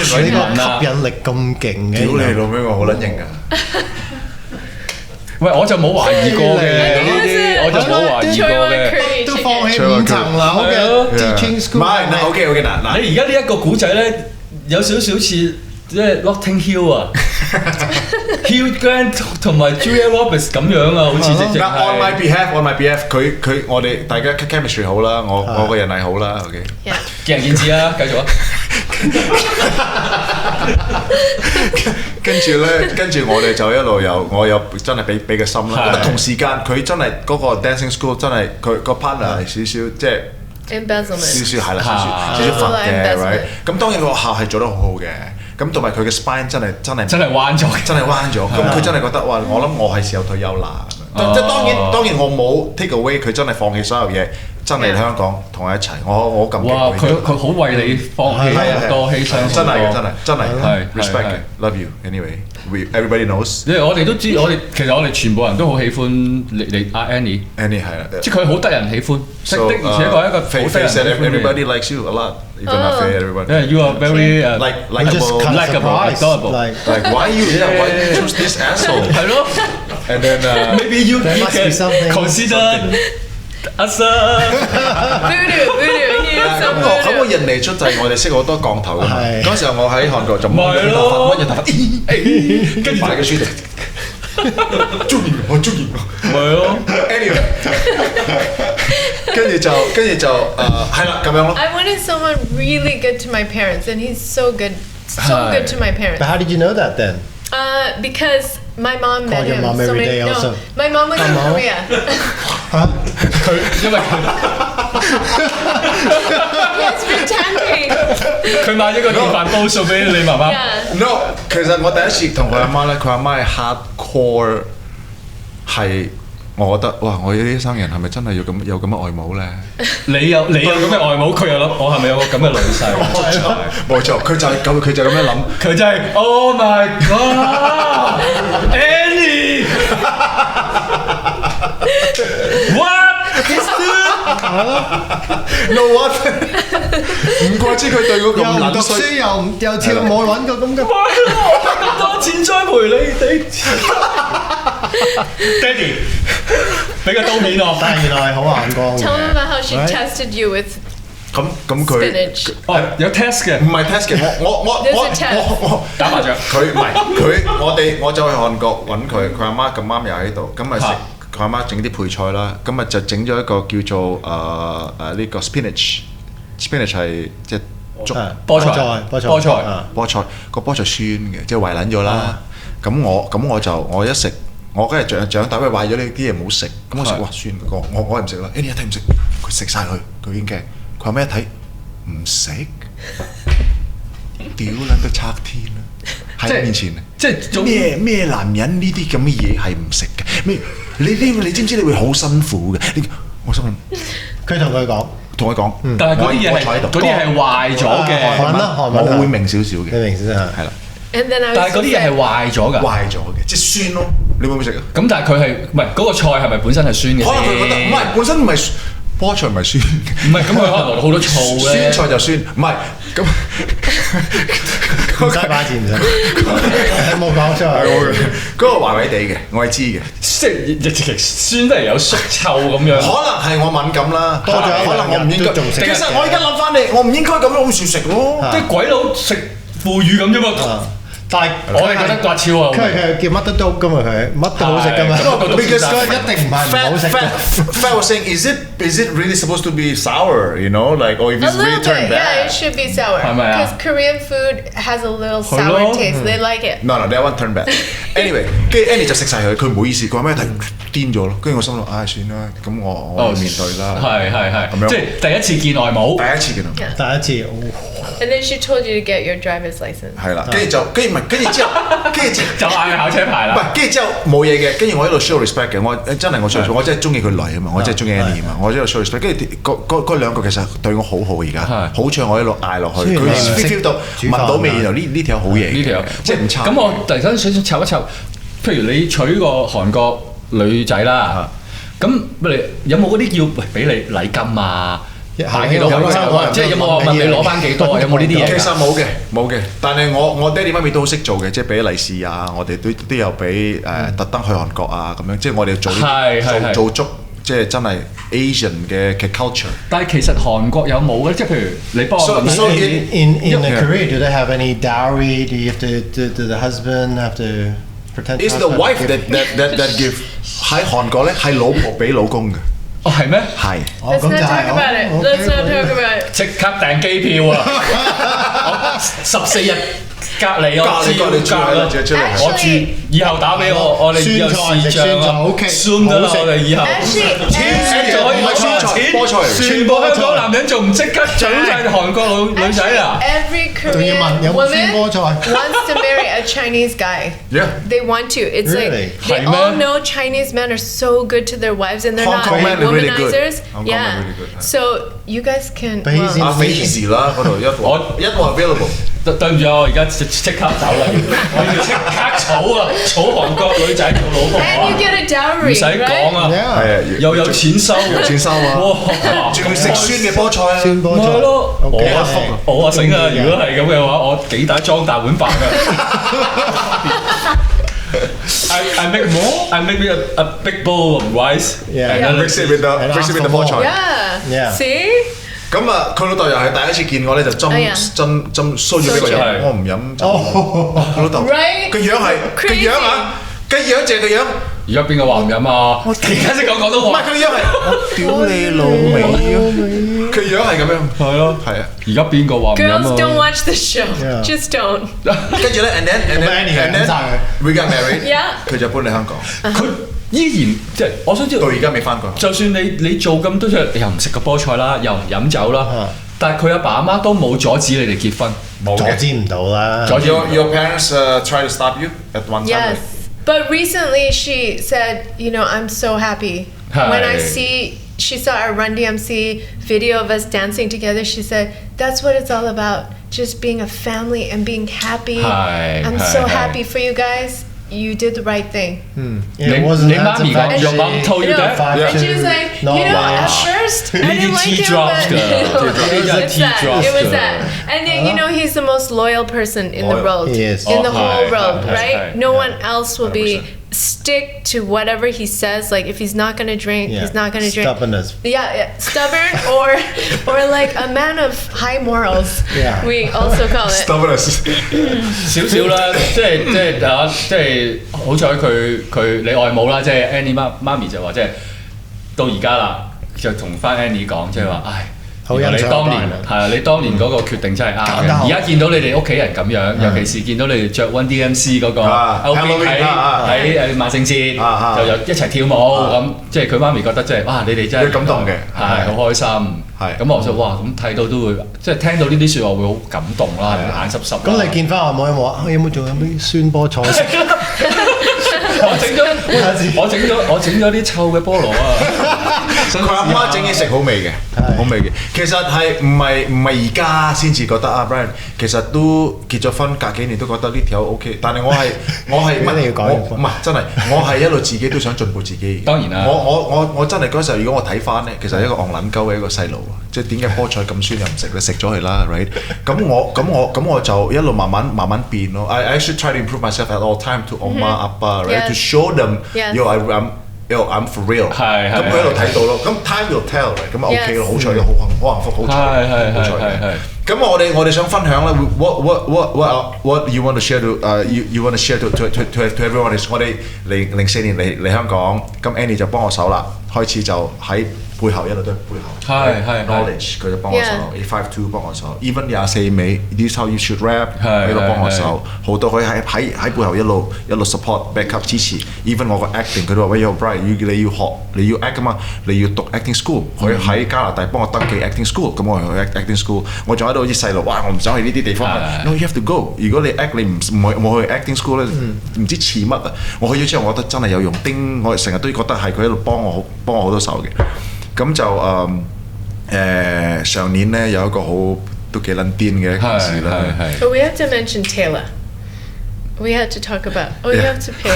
水文啦，吸引力咁勁嘅。屌你老味，我好撚型㗎！喂，我就冇懷疑過嘅呢啲，我就冇懷疑過嘅。都放棄5層樓嘅 teaching school。唔係，OK 嗱，你而家呢一個古仔咧，有少少似即係 Notting Hill 啊，Hugh Grant 同埋 Julia Roberts 咁樣啊，好似直情係。On my behalf，佢我哋大家 chemistry 好啦，我個人係好啦 ，OK。見仁見智啊，繼續啊。跟住我哋就一路我有真係俾個心啦。咁同時間佢真係嗰個 dancing school 真係佢個 partner 係少少即係 embezzlement， 少少係啦，少少罰嘅 ，right？ 咁當然個學校係做得好好嘅。咁同埋佢嘅 spine 真係彎咗，咁佢真係覺得哇！我諗我係時候退休啦。即係當然我冇 take away 佢真係放棄所有嘢，真係嚟香港同我一齊。我感激佢。哇！佢好為你放棄好多犧牲，真係 respect 嘅 ，love you anyway。Everybody knows。因為我哋都知，其實我哋全部人都好喜歡你阿 Annie 係啦，即係佢好得人喜歡，的而且確係一個好得人喜歡嘅。Everybody likes you a lot. Even not fair, everybody. Yeah, you are very likable, adorable. Like why you choose this asshole? 係咯。And then maybe you can consider us. Voodoo. 咁我人嚟出就係我哋識好多降頭㗎嘛。嗰時候我喺韓國就冇乜頭髮，跟住擺個書度。我中意我。咪咯 ，anyway， 跟住就係啦咁樣咯。I wanted someone really good to my parents, and he's so good to my parents. But how did you know that then? Because my mom met him. Your mom every day also. No, my mom was in Korea. 因為 He's pretending. 佢買咗個電飯煲送俾你媽媽。No， 其實我第一次同佢阿媽咧，佢阿媽係 hardcore， 係我覺得哇！我呢啲生人係咪真係有咁嘅外母咧？你有咁嘅外母，佢又諗我係咪有個咁嘅女婿？冇錯，佢就咁樣諗，佢就係 Oh my God Annie What is No what？ 唔怪之佢對嗰個又唔讀書又跳舞揾個咁嘅。咁多錢栽培你哋，爹哋俾個刀面我。但係原來係好眼光。Tell him about how she tested you with 咁佢 spinach. 有 test 嘅，唔係 test 嘅，我打麻雀。佢唔係佢，我走去韓國揾佢阿媽咁啱又喺度，咁咪食。佢阿媽整啲配菜啦，咁咪就整咗一個叫做呢個 spinach 係即係菠菜個菠菜酸嘅，即係壞撚咗啦。咁我一食，我梗係長大，因為壞咗呢啲嘢冇食，咁我食哇酸，我係唔食啦。Annie 一睇唔食，佢食晒佢已經驚。佢話咩一睇唔食，屌撚到拆天啦！喺面前，即係咩男人呢啲咁嘅嘢係唔食嘅？咩？你知唔知你會好辛苦嘅？我心諗，佢同佢講，但係嗰啲嘢係壞咗嘅。我會明少少嘅，你明少少係啦。但係嗰啲嘢係壞咗嘅，即係酸咯。你會唔會食啊？咁但係佢係唔係嗰個菜係咪本身係酸嘅？可能佢覺得唔係本身唔係。菠菜唔係酸，唔係咁佢可能落好多醋咧。酸菜就酸，唔係咁。唔使擺字，唔使。冇講出嚟。嗰個壞壞地嘅，我係知嘅。即係酸得嚟有酸臭咁樣。可能係我敏感啦，可能我唔應該。其實我而家諗翻你，我唔應該咁樣好少食咯。啲鬼佬食腐乳咁啫嘛。但係我係覺得刮超啊！佢叫乜都篤噶嘛，佢乜都好食噶嘛。Because 一定唔係唔好食。Fat was saying, is it really supposed to be sour? You know, like or if A it's really little turned bit, yeah, it bad? should be sour. 係咪啊？ Because Korean food has a little sour taste. They like it. No, that one turned bad. Anyway，跟住 Annie 就食晒佢唔好意思，佢話咩睇癲咗咯。跟住我心諗，唉算啦，咁我要面對啦。係咁樣即係第一次見外母，第一次見到。第一次。And then she told you to get your driver's license. 係啦，跟住之後就嗌佢考車牌啦。唔係，跟住之後冇嘢嘅，跟住我喺度 show respect 嘅，我真係我 show， 我真係中意佢女啊嘛，我真係中意 Annie 啊嘛，我喺度 show respect。跟住嗰兩個其實對我好好而家，好彩我喺度嗌落去，佢 feel 到聞到味，然後呢條好嘢，呢條即係唔差。咁我突然間想湊一湊，譬如你娶個韓國女仔啦，咁你有冇嗰啲要俾你禮金啊？擺幾多紅酒啊？即係有冇話問你攞翻幾多啊？有冇呢啲嘢？其實冇嘅，但係我爹哋媽咪都好識做嘅，即係俾利是啊，我哋都有俾特登去韓國啊咁樣，即係我哋做足，即係真係 Asian 嘅 culture。但係其實韓國有冇咧？即係譬如你幫我問 So in Korea, do they have any dowry? Do you have to do the husband have to pretend? It's the wife that give。喺韓國咧係老婆俾老公嘅。哦係咩？係。Let's not talk about it. Let's not talk about it. 即刻訂機票啊！14日隔離我知要隔啦，我住以後打俾我哋以後視像啊 ，Zoom 得啦，我哋以後就可以攞錢，全部香港男人仲唔即刻搶曬韓國女仔啊 ！Every Korean woman wants to marry a Chinese guy. Yeah. They want to. It's Really? like they all know Chinese men are so good to their wives and they're Hong not Kong men are really good. womanizers. Hong Kong men Yeah. are really good. So you guys can. But he's in- 啊非 easy 啦嗰度一個 available。對唔住我而家即刻走啦！我要即刻儲韓國女仔做老婆 And you 啊！ get a 唔 dowry, 使講啊， Yeah. 係啊，又有錢收，有錢收啊！哇！仲要食酸嘅菠菜啊！酸菠菜。咪係咯，Okay. 我醒啊！如果係咁嘅話，我幾大裝大碗飯㗎。I make more. I make a big bowl of rice. Yeah. And then mix it with the 菠菜。Yeah. Yeah. See? 咁啊，佢老豆又係第一次見我咧，就斟蘇要俾我飲，我唔飲酒。佢老豆 Right? 個樣係個樣啊，個樣淨係個樣。而家邊個話唔飲啊？而家識講廣東話。唔係佢樣係我屌你老味啊！佢樣係咁樣。係咯，係啊。而家邊個話唔飲 Girls don't 啊？ watch the show. Yeah. Just don't. 跟住咧，and then we got married。 Yeah. 佢就搬嚟香港，佢依然即係我想知道，到而家未翻過。就算你做咁多嘢，你又唔食個菠菜啦，又唔飲酒啦，但係佢阿爸阿媽都冇阻止你哋結婚，冇嘅。阻止唔到啦。阻止 Your parents try to stop you at one time. Yes. But recently she said, you know, I'm so happy. When I see, she saw our Run DMC video of us dancing together, she said, that's what it's all about. Just being a family and being happy. I'm so happy for you guys. You did the right thing. It wasn't你媽咪講，your mom told you that? And she was like, you know, at first I didn't like him, teardrops but it's that. It was that. And then, you know, he's the most loyal person in the world. He is. In the whole Hi, world, hi, right? hi. No one else will be 100%. stick to whatever he says. Like if he's not gonna drink, he's not gonna drink. Stubbornness. Yeah, stubborn or like a man of high morals. Yeah. We also call it. Stubbornness。少少啦，即係好彩佢你外母啦，即係 Annie 媽咪就話即係到而家啦，就同翻 Annie 講，即係話唉。原來你當年係啊，你當年嗰個決定真係啱嘅。而家見到你哋屋企人咁樣，尤其是見到你哋着 Run DMC 嗰個 outfit 喺萬聖節就一齊跳舞咁，即係佢媽咪覺得即係哇，你哋真係感動嘅，係好開心。係咁我就哇咁睇到都會即係聽到呢啲説話會好感動啦，眼濕濕。咁你見翻外母有冇啊？有冇仲有啲酸菠菜食？我整咗啲臭嘅菠蘿啊！佢阿媽整嘢食好味嘅，好味嘅。其實係唔係而家先至覺得啊 Brian， 其實都結咗婚隔幾年都覺得呢條 OK， 但係我係唔係真係，我係一路自己都想進步自己。當然啦，我真係嗰時候，如果我睇翻咧，其實係一個戇撚鳩嘅一個細路，即係點解菠菜咁酸又唔食咧？食咗佢啦 ，right？ 咁我就一路慢慢變咯。I should try to improve myself at all time to oma appa，right？To show them I'm for real。咁佢喺度睇到咯。咁 time will tell，咁 OK 咯。好彩好幸福，好彩。咁我哋想分享咧 what you want to share to you want to share to everyone is 我哋04年嚟香港，咁 Annie 就幫我手啦，開始就喺背後一路都係背後，係 knowledge 佢就幫我手，852幫我手 ，even 24尾 this how you should rap 佢都幫我手，好多佢喺背後一路 support backup 支持 ，even 我個 acting 佢都話喂yo Brian 你要 act 嘛，你要讀 acting school，佢喺加拿大幫我登記 acting school，咁我去 acting school， 我仲喺度好似細路，哇我唔想去呢啲地方 ，no you have to go， 如果你 act 你冇去 acting school 咧，唔知似乜啊，我去咗之後我覺得真係有用，我成日都覺得係佢喺度幫我好多手嘅。咁就上年咧有一個都幾撚癲嘅一件事啦。But we have to mention Taylor. We had to talk about. Oh, you have to pay.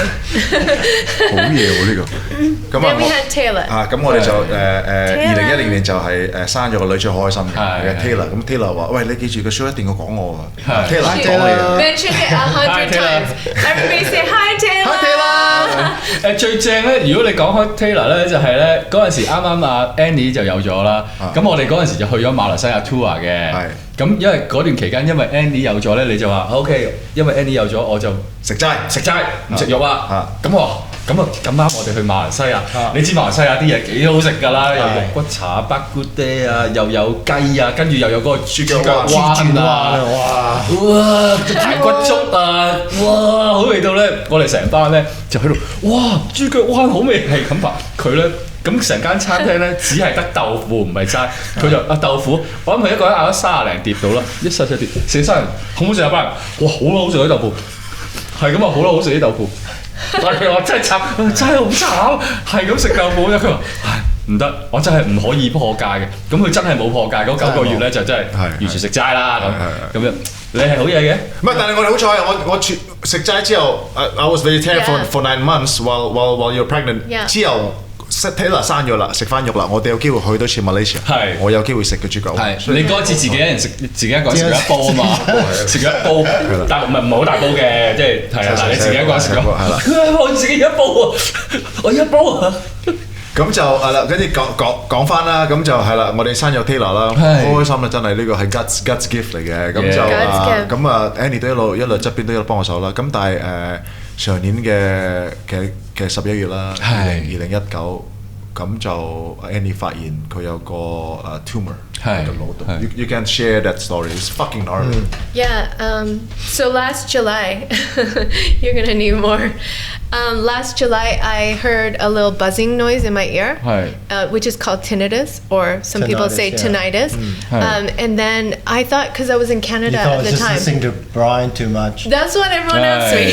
好嘢喎呢個。Then we had Taylor. 咁我哋就2010年就係生咗個女最開心嘅 Taylor。咁 Taylor 話：喂，你記住個 show 一定要講我啊 ！Taylor 講你。Mention it 100 times. Everybody say hi Taylor. Hi Taylor. 最正咧，如果你講開 Taylor 咧，就係咧嗰陣時啱啱阿 Annie 就有咗啦。咁我哋嗰陣時就去咗馬來西亞 tour 嘅。咁因為嗰段期間，因為 Annie 有咗咧，你就話 OK， 因為 Annie 有咗，我就食齋唔食肉啊。咁咁啱我哋去馬來西亞，你知馬來西亞啲嘢幾好食㗎啦，有肉骨茶、北菇爹啊，又有雞啊，跟住又有嗰個豬腳彎啊，哇排骨粥啊，哇好味道咧！我哋成班咧就喺度，哇豬腳彎好味係咁話佢咧。咁成間餐廳咧，只係得豆腐唔係齋，佢就豆腐，我諗佢一個人咬咗30零碟到啦，一細碟，成班人好唔好食啊班人？哇好好食啲豆腐，係咁啊好好食啲豆腐，但係我真係慘，真係好慘，係咁食豆腐啫。佢話唉唔得，我真係唔可以破戒嘅。咁佢真係冇破戒，嗰9個月咧就真係完全食齋啦咁樣。你係好嘢嘅，唔係，但係我哋好彩啊！我食齋之後 ，I was vegetarian for 9 months while you're pregnant 之後。Taylor 生咗啦，食翻肉啦，我哋有機會去多次 Malaysia， 我有機會食嘅豬腳。你嗰次自己一人食，自己一個人食咗一煲啊嘛，食咗一煲，但唔係好大煲嘅，即係係啊，你自己一個人食咗，我自己一煲啊，我一煲啊。咁就係啦，跟住講翻啦，咁就係啦，我哋生咗 Taylor 啦，好開心啦，真係呢個係 God's gift 嚟嘅，咁就咁啊 Annie 都一路側邊都有幫我手啦，咁但係上年嘅11月啦，2019，咁就 Annie 發現佢有個tumor 喺個腦度。You can share that story. It's fucking gnarly. Yeah. So last July, you're gonna need more. Last July, I heard a little buzzing noise in my ear, which is called tinnitus, or some people say tinnitus. And then I thought, because I was in Canada at the time, listening to Brian too much. That's what everyone asked me.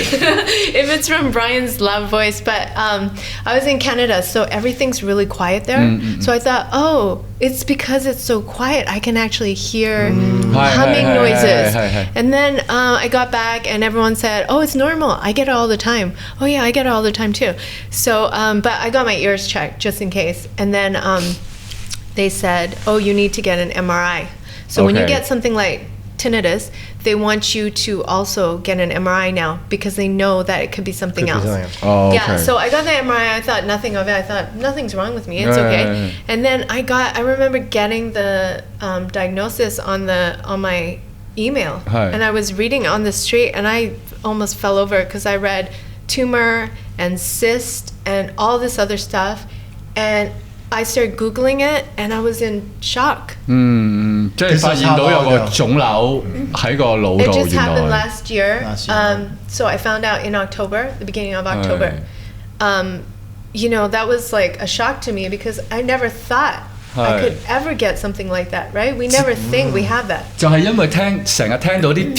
If it's from Brian's loud voice, but I was in Canada, so everything's really quiet there. So I thought, oh, it's because it's so quiet. I can actually hear humming noises. And then I got back, and everyone said, oh, it's normal. I get it all the time. Oh yeah, I get it all the time too. So, but I got my ears checked just in case. And then they said, oh, you need to get an MRI. So when you get something like tinnitus, they want you to also get an MRI now because they know that it could be something else. Yeah, so I got the MRI. I thought nothing of it. I thought nothing's wrong with me. It's okay. And then I remember getting the diagnosis on my email, and I was reading on the street, and I almost fell over because I read tumor and cyst and all this other stuff, and I started Googling it, and I was in shock. 即係發現到有個腫瘤喺個腦度。It just happened last year. So I found out in October, the beginning of October. You know, that was like a shock to me because I never thought I could ever get something like that, right? We never think we have that. 就係因為成日聽到啲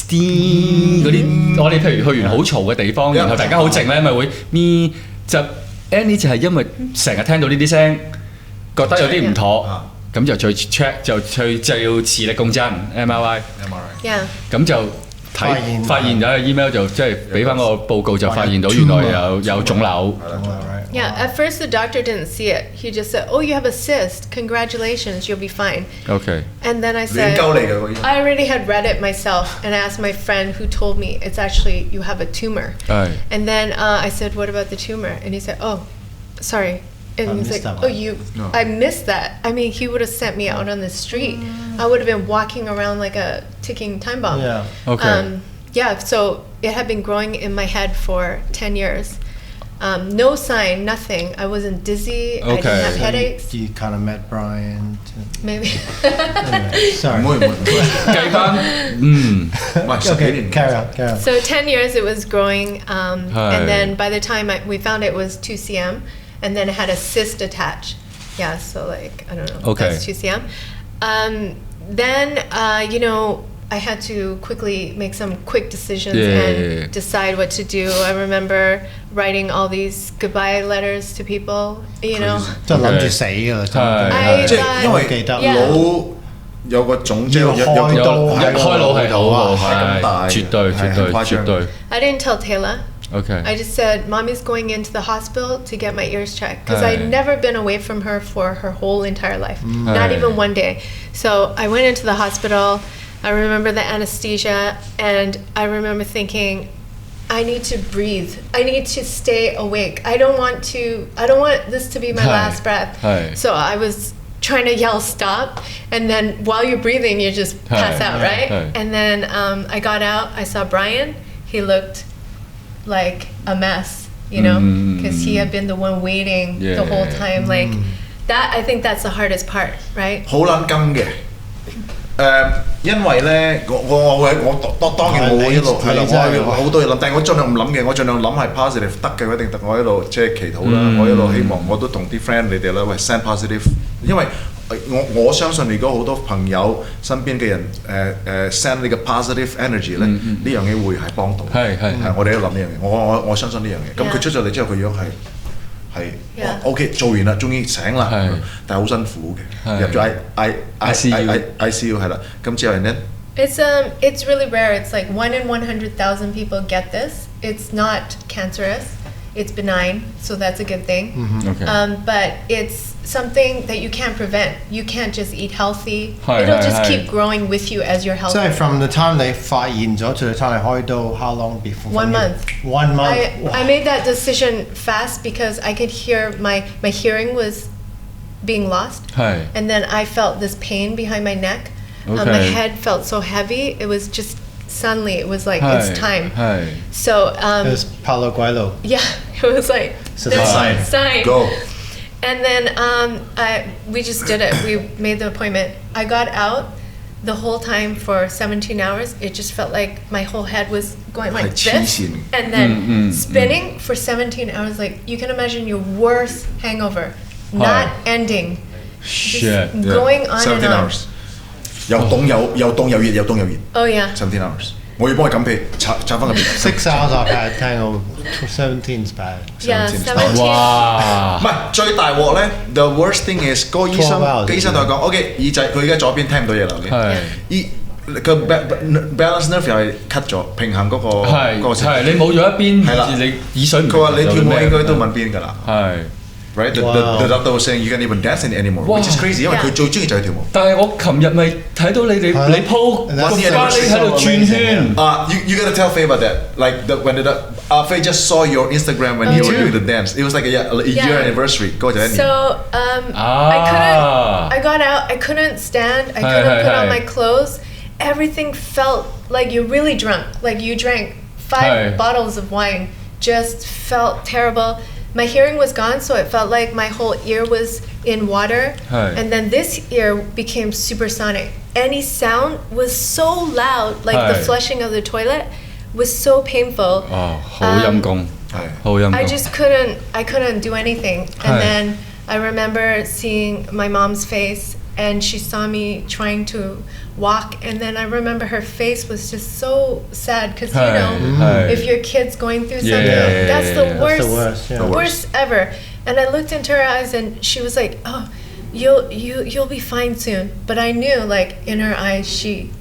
嗰啲，我哋譬如去完好嘈嘅地方，然後大家好靜咧，咪會咪就 Annie 就係因為成日聽到呢啲聲，覺得有啲唔妥，咁就去 check 就要磁力共振 MRI， 咁就發現咗 email 就即係俾翻個報告就發現到原來有腫瘤。Yeah, at first the doctor didn't see it. He just said, "Oh, you have a cyst. Congratulations, you'll be fine." Okay. And then I said, I already had read it myself, and I asked my friend who told me it's actually you have a tumor. And then I said, "What about the tumor?" And he said, "Oh, sorry, And he's like, oh, I missed that. I mean, he would have sent me out on the street. I would have been walking around like a ticking time bomb. Yeah. Okay. So it had been growing in my head for 10 years. No sign, nothing. I wasn't dizzy. I didn't have headaches. You kind of met Brian. Maybe. Anyway, sorry. 計翻，Okay, carry on. So 10 years it was growing, and then by the time we found it was 2 cm, and then it had a cyst attached. Yeah, so like, I don't know, that's 2 cm. Then, I had to quickly make some quick decisions and decide what to do. I remember writing all these goodbye letters to people, 即係諗住死㗎啦，即係因為腦有個腫，即係有開刀開腦係好係咁大，絕對。I didn't tell Taylor. Okay. I just said, Mommy's going into the hospital to get my ears checked. Because I'd never been away from her for her whole entire life. Not even one day. So I went into the hospital. I remember the anesthesia. And I remember thinking, I need to breathe. I need to stay awake. I don't want this to be my last breath. So I was trying to yell stop, and then while you're breathing you just pass out, right? And then I got out. I saw Brian. He looked like a mess, because he had been the one waiting the whole time. Like that, I think that's the hardest part, right? 好撚跟嘅。因為咧，我當然我一路係啦，我好多嘢諗，但係我盡量唔諗嘅，我盡量諗係 positive 得嘅，一定得。我一路即係祈禱啦，我一路希望我都同啲 friend 你哋啦，喂 send positive， 因為我相信如果好多朋友身邊嘅人send 你嘅 positive energy 咧，呢樣嘢會係幫到。係我哋都諗呢樣嘢，我相信呢樣嘢。咁佢出咗嚟之後，佢樣係 OK 做完啦，終於醒啦，但係好辛苦嘅，入咗 ICU 係啦，咁之後呢 It's really rare. It's like 1 in 100,000 people get this. It's not cancerous. It's benign, so that's a good thing. But it's something that you can't prevent. You can't just eat healthy. It'll just keep growing with you as you're healthy. So from the time 你發現咗 to the time 你開刀 how long before? 1 month. 1 month. I made that decision fast because I could hear my hearing was being lost. And then I felt this pain behind my neck. My head felt so heavy. It was just suddenly it was like it's time. So it was Palo Guilo. Yeah, it was like sign. Go. And then we just did it. We made the appointment. I got out the whole time for 17 hours. It just felt like my whole head was going like this and then spinning for 17 hours. Like you can imagine your worst hangover, not ending. Shit. Going on 17 and on. hours. 又凍又熱，又凍又熱。Oh yeah. 17 hours。我要幫佢撳被，插翻個被。6 hours I've had tango. 17's bad. Yeah, 17. 哇！唔係最大鑊咧 ，the worst thing is 嗰個醫生同佢講 ，OK 耳仔佢而家左邊聽唔到嘢啦，OK。個 balance nerve 又係 cut 咗，平衡嗰個係你冇咗一邊，你耳水唔。佢話你跳舞應該都問邊㗎啦。係。Right, the doctor was saying you can't even dance anymore, which is crazy. 因為佢最中意就係跳舞。但係我琴日咪睇到你鋪個花你喺度轉圈。You gotta tell Faye about that. Like when Faye just saw your Instagram when you were doing the dance. It was like a year anniversary. 嗰個就一年。So I got out. I couldn't stand. I couldn't put on my clothes. Everything felt like you're really drunk. Like you drank 5 bottles of wine. Just felt terrible. My hearing was gone, so it felt like my whole ear was in water. And then this ear became supersonic. Any sound was so loud, like the flushing of the toilet was so painful. 好陰功，好陰功。I just couldn't do anything. And then I remember seeing my mom's face, and she saw me trying to walk, and then I remember her face was just so sad because if your kid's going through something, that's the worst ever. And I looked into her eyes, and she was like, "Oh, you'll be fine soon." But I knew, like in her eyes, she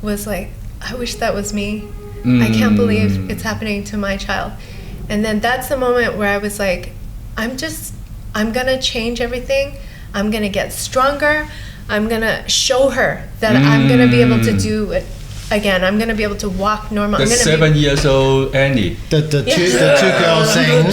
was like, "I wish that was me. I can't believe it's happening to my child." And then that's the moment where I was like, I'm gonna change everything. I'm gonna get stronger. I'm gonna show her that I'm gonna be able to do it again. I'm gonna be able to walk normal. The I'm gonna 7 years old Annie. The two girls sing.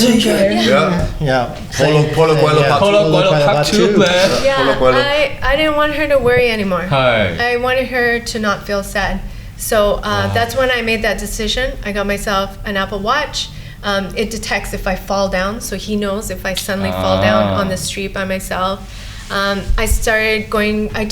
Yeah. Polo Part 2 咩？ Yeah, I didn't want her to worry anymore. 係。 I wanted her to not feel sad. So that's when I made that decision. I got myself an Apple Watch. It detects if I fall down, so he knows if I suddenly fall down on the street by myself. I started going. I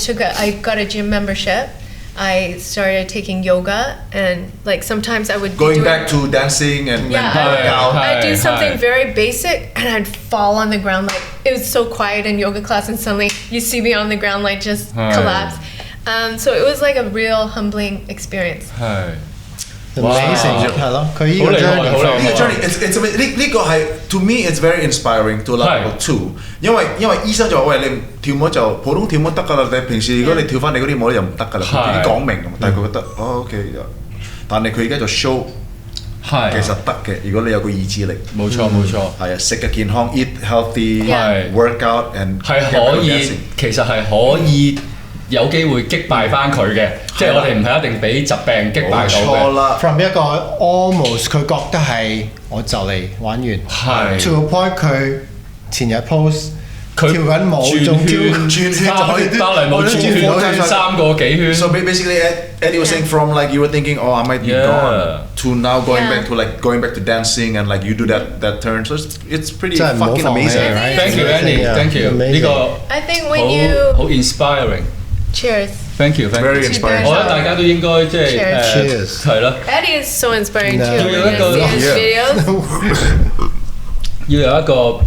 got a gym membership. I started taking yoga, and like sometimes I would going back to dancing and workout. I'd do something very basic, and I'd fall on the ground. Like it was so quiet in yoga class, and suddenly you see me on the ground, like just collapse. So it was like a real humbling experience. Amazing 係咯，佢呢個 journey it's amazing 呢個係 to me it's very inspiring to level 2，因為醫生就話喂你跳舞就普通跳舞得㗎啦，你平時如果你跳翻你嗰啲舞就唔得㗎啦，佢已經講明，但係佢覺得OK， 但係佢而家就 show 其實得嘅，如果你有個意志力。冇錯，係啊，食嘅健康 ，eat healthy，workout and 係可以，其實係可以。有機會擊敗翻佢嘅，即係我哋唔係一定俾疾病擊敗到嘅。From 一個 almost 佢覺得係我就嚟玩完，係 to a point 佢前日 post 佢跳緊舞，仲轉圈就可以芭蕾舞轉3個幾圈。So basically, Eddie was saying from like you were thinking, oh, I might be gone, to now going back to dancing and like you do that turn. So it's pretty fucking amazing, right? Thank you, Annie. Thank you. 呢個I think when you 好 inspiring. Cheers. Thank you. Very inspiring. 我覺得大家都應該即係 Cheers 係咯。Eddie is so inspiring too. 要有一個要有一個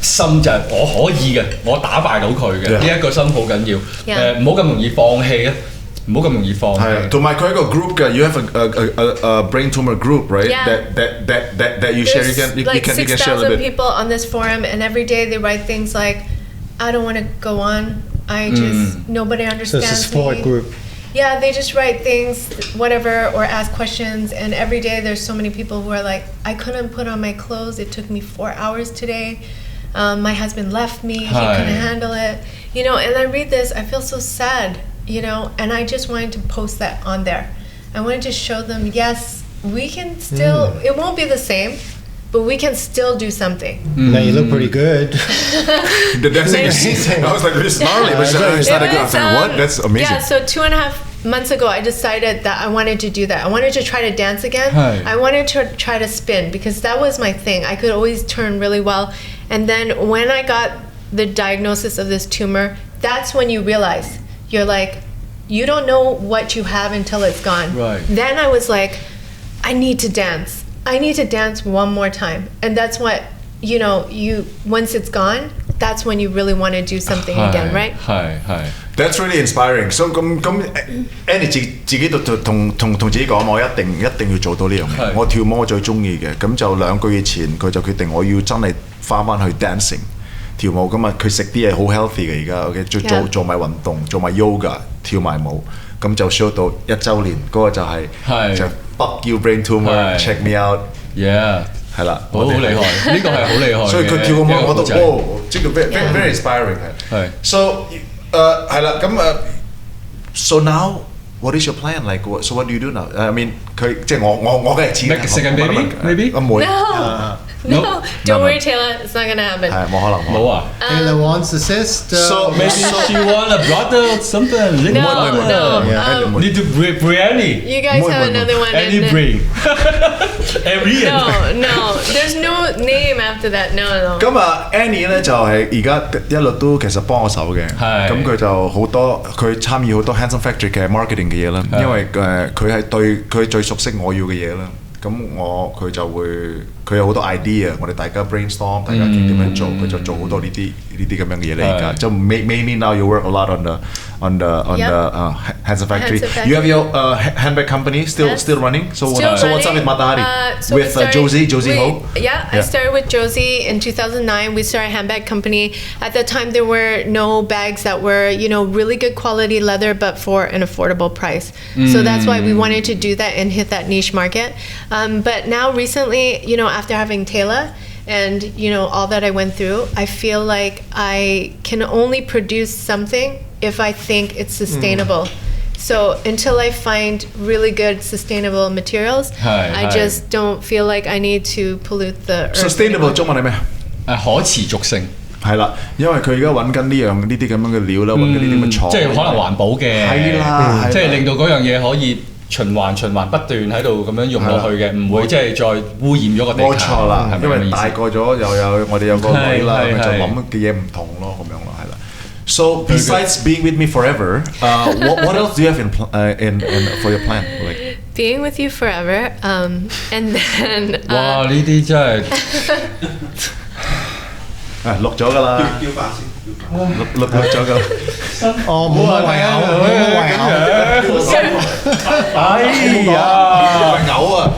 心就係我可以嘅，我打敗到佢嘅呢一個心好緊要。唔好咁容易放棄啊！唔好咁容易放棄。係，同埋佢一個 group 嘅 ，you have a brain tumor group, right? Yeah. That you share. You can share a little 6,000 bit. people on this forum, and every day they write things like, "I don't want to go on. I just nobody understands me." So it's a support group. Yeah, they just write things, whatever, or ask questions, and every day there's so many people who are like, "I couldn't put on my clothes. It took me 4 hours today. My husband left me. He couldn't handle it." You know, and I read this, I feel so sad. You know, and I just wanted to post that on there. I wanted to show them, yes, we can still, it won't be the same, but we can still do something. Now you look pretty good. The dancing is, I was like, this is gnarly, but it's not a good thing. What? That's amazing. Yeah, so 2.5 months ago, I decided that I wanted to do that. I wanted to try to dance again. I wanted to try to spin because that was my thing. I could always turn really well. And then when I got the diagnosis of this tumor, that's when you realize, you're like, you don't know what you have until it's gone. Right. Then I was like, I need to dance. I need to dance one more time. And that's what, you know, once it's gone, that's when you really want to do something again, right? 係。That's really inspiring. So 咁 Annie 自己同自己講，我一定要做到呢樣嘢。我跳舞我最中意嘅，咁就2個月前佢就決定我要真係翻返去 dancing。跳舞咁啊，佢食啲嘢好 healthy 嘅而家 ，OK， 做埋運動，做埋 yoga， 跳埋舞，咁就 show 到1週年嗰個就係就 fuck you brain tumor，check me out，yeah， 係啦，好厲害，呢個係好厲害嘅。所以佢跳個舞我都即係 very inspiring 係。So 係啦，咁so now what is your plan like? So what do you do now? I mean 佢即係我梗係知。Make a second baby maybe？ 唔會。No, don't worry, Taylor. It's not gonna happen. 係冇可能冇啊。Taylor wants a sister. So maybe she want a brother or something. No. Need to bring Annie. You guys have another one. Annie bring. Every. No. There's no name after that. No. 咁啊 Annie 咧就係而家一路都其實幫我手嘅。咁佢就好多佢參與好多 Handsome Factory 嘅 marketing 嘅嘢啦。因為佢係對佢最熟悉我要嘅嘢啦。咁佢就會佢有好多 idea， 我哋大家 brainstorm， 大家點樣做，佢就做好多呢啲咁樣嘅嘢嚟㗎。就 mainly now you work a lot on the Handsome Factory. You have your handbag company still running. So what's up with Matahari? With Josie Ho? Yeah, I started with Josie in 2009. We started a handbag company. At the time, there were no bags that were, really good quality leather, but for an affordable price. So that's why we wanted to do that and hit that niche market. But now recently, after having Taylor and, all that I went through, I feel like I can only produce something if I think it's sustainable. So until I find really good sustainable materials, I just don't feel like I need to pollute the earth. Sustainable 中文係咩？可持續性。係啦，因為佢而家揾緊呢啲咁樣嘅料啦，揾緊呢啲咁嘅廠，即係可能環保嘅，係啦，即係令到嗰樣嘢可以循環不斷喺度咁樣用落去嘅，唔會即係再污染咗個地球。冇錯啦，因為大個咗又有我哋有個女啦，就諗嘅嘢唔同咯，咁樣咯，係啦。So besides being with me forever, what else do you have in for your plan? Like being with you forever, and then 哇！呢啲真係錄咗㗎啦，錄咗㗎啦。哦，冇乜胃口，哎呀，嘔啊！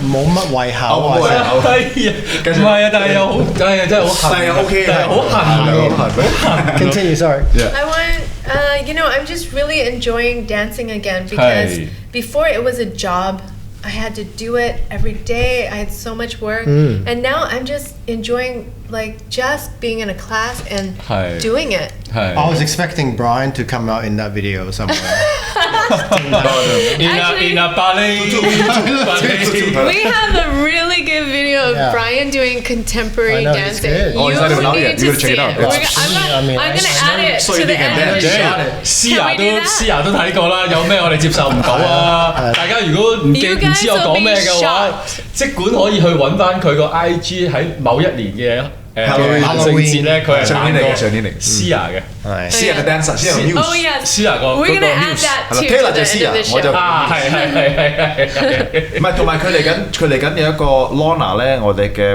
冇乜胃口啊！唔係啊，但係又好，真係好痕，但係 OK， 但係好痕。Continue, sorry. I want, I'm just really enjoying dancing again because before it was a job. I had to do it every day. I had so much work, and now I'm just enjoying like just being in a class and doing it. I was expecting Brian to come out in that video somewhere. in a ballet. We have a really good video of Brian doing contemporary dancing. You need to see it. I'm gonna add it to the end. 思雅都睇過啦，有咩我哋接受唔到啊？大家如果唔知我講咩嘅話，即管可以去揾翻佢個 IG 喺某一年嘅。萬聖節咧，佢係上年嚟Sia 嘅，Sia 嘅 dancer，Sia 嘅 news，Sia 個 We're gonna add that to Taylor 就 Sia， 我就係，唔係同埋佢嚟緊有一個 Lorna 咧，我哋嘅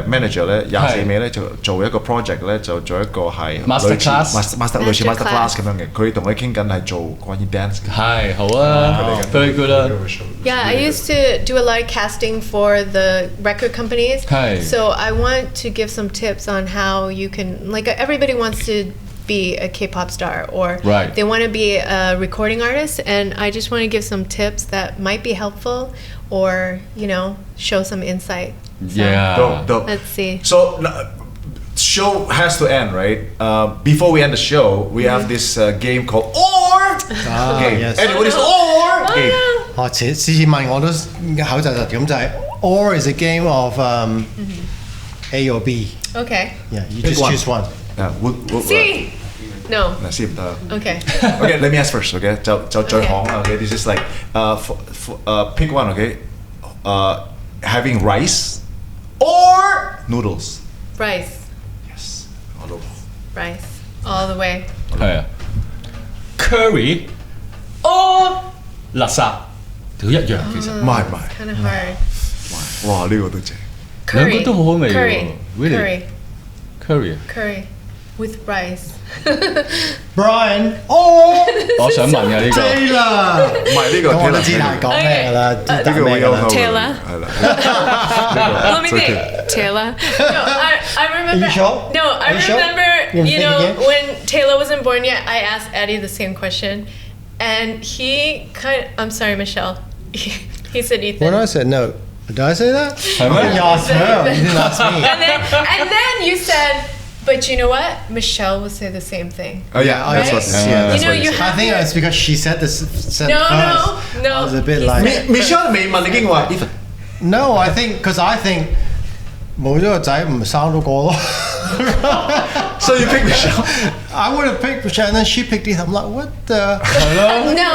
manager 咧24尾咧就做一個 project 咧，就做一個係 master class 咁樣嘅，佢同佢傾緊係做關於 dance 嘅，係好啊 ，very good 啦。Yeah, I used to do a lot of casting for the record companies. So I want to give some tips on how you can, like, everybody wants to be a K-pop star or they want to be a recording artist, and I just want to give some tips that might be helpful or, show some insight. So, dope. Let's see. So show has to end, right? Before we end the show, we have this game called OR game. Yes. Anybody's OR game. 次次問我都口窒窒咁就係 or is a game of A or B. Okay. Yeah, you just choose one. C. No. C 唔得。Okay. Okay, let me ask first. Okay, 就最行啦。Okay, this is like pick one. Okay, having rice or noodles. Rice. Yes. All over. Rice. All the way. 係啊 ，curry or 垃圾都一樣其實。唔係。Kind of hard. 哇，呢個都正。兩個都好好味喎。Curry with rice. Brian or 我想問嘅呢個。Taylor。唔係呢個。咁我都知係講咩㗎啦，呢個會有 Taylor. 係啦。 Let me think. Taylor. No, I remember. Are you sure? No, I remember. When Taylor wasn't born yet, I asked Eddie the same question, and I'm sorry, Michelle. He said Ethan. When I said no, did I say that? You asked her. You didn't ask me. And then you said, but you know what? Michelle will say the same thing. Oh yeah, right? that's what. You have. I think it's because she said this. No. I was a bit like. Michelle 未問你已經話 Ethan。No, I think冇咗個仔唔生到個咯。So you pick Michelle? I would have picked Michelle, and then she picked Ethan. I'm like, what the? No.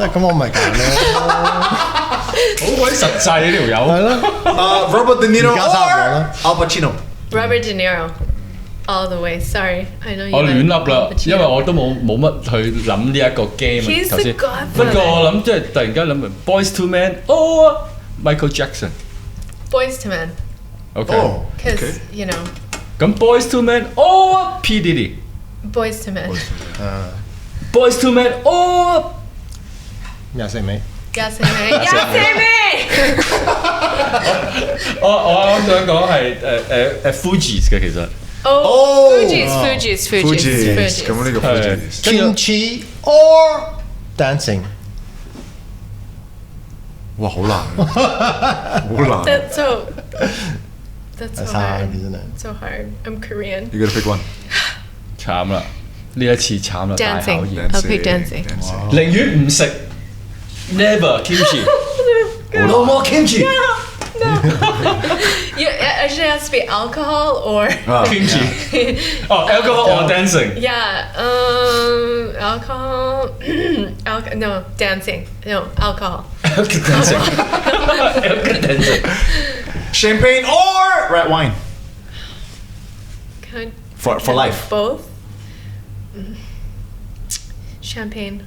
咁我咪揀咯。好鬼實際呢條友。係咯。Robert De Niro 而家差唔多啦。Al Pacino。Robert De Niro. All the way. Sorry, I know you. 我亂笠啦，因為我都冇乜去諗呢一個 game 頭先。不過我諗即係突然間諗 Boys to Men or Michael Jackson。Boys to Men. Okay. Because咁 Boys to Men or P Diddy。Boys to Men. Boys to Men or 24尾。我啱想講係Fugees 嘅其實。Fugees。咁呢個 Fugees。Kimchi or dancing。哇，好難，好難。That's so hard, isn't it? So hard. I'm Korean. You gotta pick one. 慘啦呢一次慘啦，大考 Dancing. 驗。 I'll pick dancing. 寧願唔食 never kimchi。No more kimchi。 Actually, it has to be alcohol or kimchi。哦，alcohol or dancing。 yeah. Alcohol. No, dancing. No, alcohol. dancing。dancing。 Champagne or red wine Can for life. both. Champagne.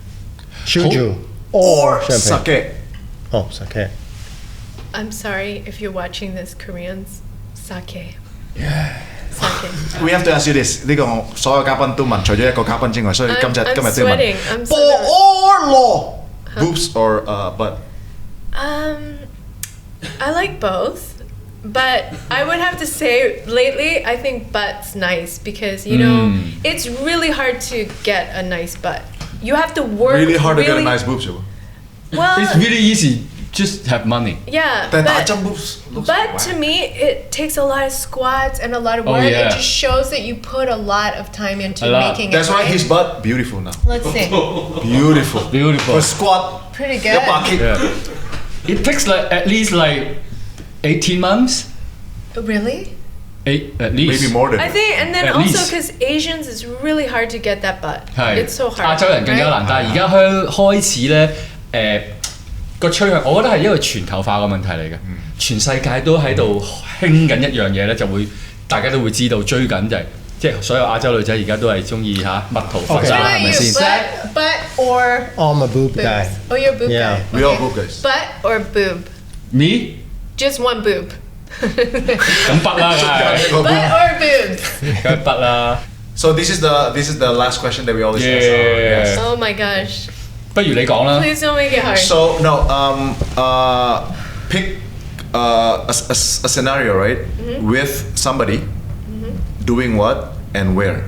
Shoju or champagne. Sake. Oh, sake. I'm sorry if you're watching this, Koreans. Sake. Yeah. Sake. We have to ask you this. 呢個我所有嘉賓都問，除咗一個嘉賓之外，所以今日 I'm 都要 sweating. 問。 I'm Ball sweating. or law? Boobs or butt? I like both, but I would have to say lately I think butt's nice because you know it's really hard to get a nice butt. You have to work Really hard to get a nice boobs. Well, It's really easy. Just have money. yeah, Then but, boobs. but to me it takes a lot of squats and a lot of Oh, work. yeah. It just shows that you put a lot of time into A lot. making That's it. why Right? his butt beautiful now. Let's see. Beautiful. Beautiful. For squat. Pretty 一 good. 百 kick. Yeah. It takes like at least like 18 months. Really? At least. Maybe more than. I think, and then At also least. because Asians, it's really hard to get that butt. 係 It's so hard. 亞洲人更加難， right? 但係而家開始咧，個趨向，我覺得係一個全球化嘅問題嚟嘅。全世界都喺度興緊一樣嘢咧，就會大家都會知道追緊就係即係所有亞洲女仔而家都係中意嚇蜜桃佛 Okay. 山 What 係 about 咪 you? 先？ Butt or Oh, I'm a boob boobs? guy. Oh, you're a boob Yeah. guy. We all Okay. boob guys. Butt or boob? Me Just one boob. 咁筆啦，梗 Butt or boobs? 係梗係筆啦。 So this is the last question that we always ask. Yeah. Yes. Oh my gosh. 不如你講啦。 Please don't make it hard. So no, pick a scenario, right? With somebody doing what and where.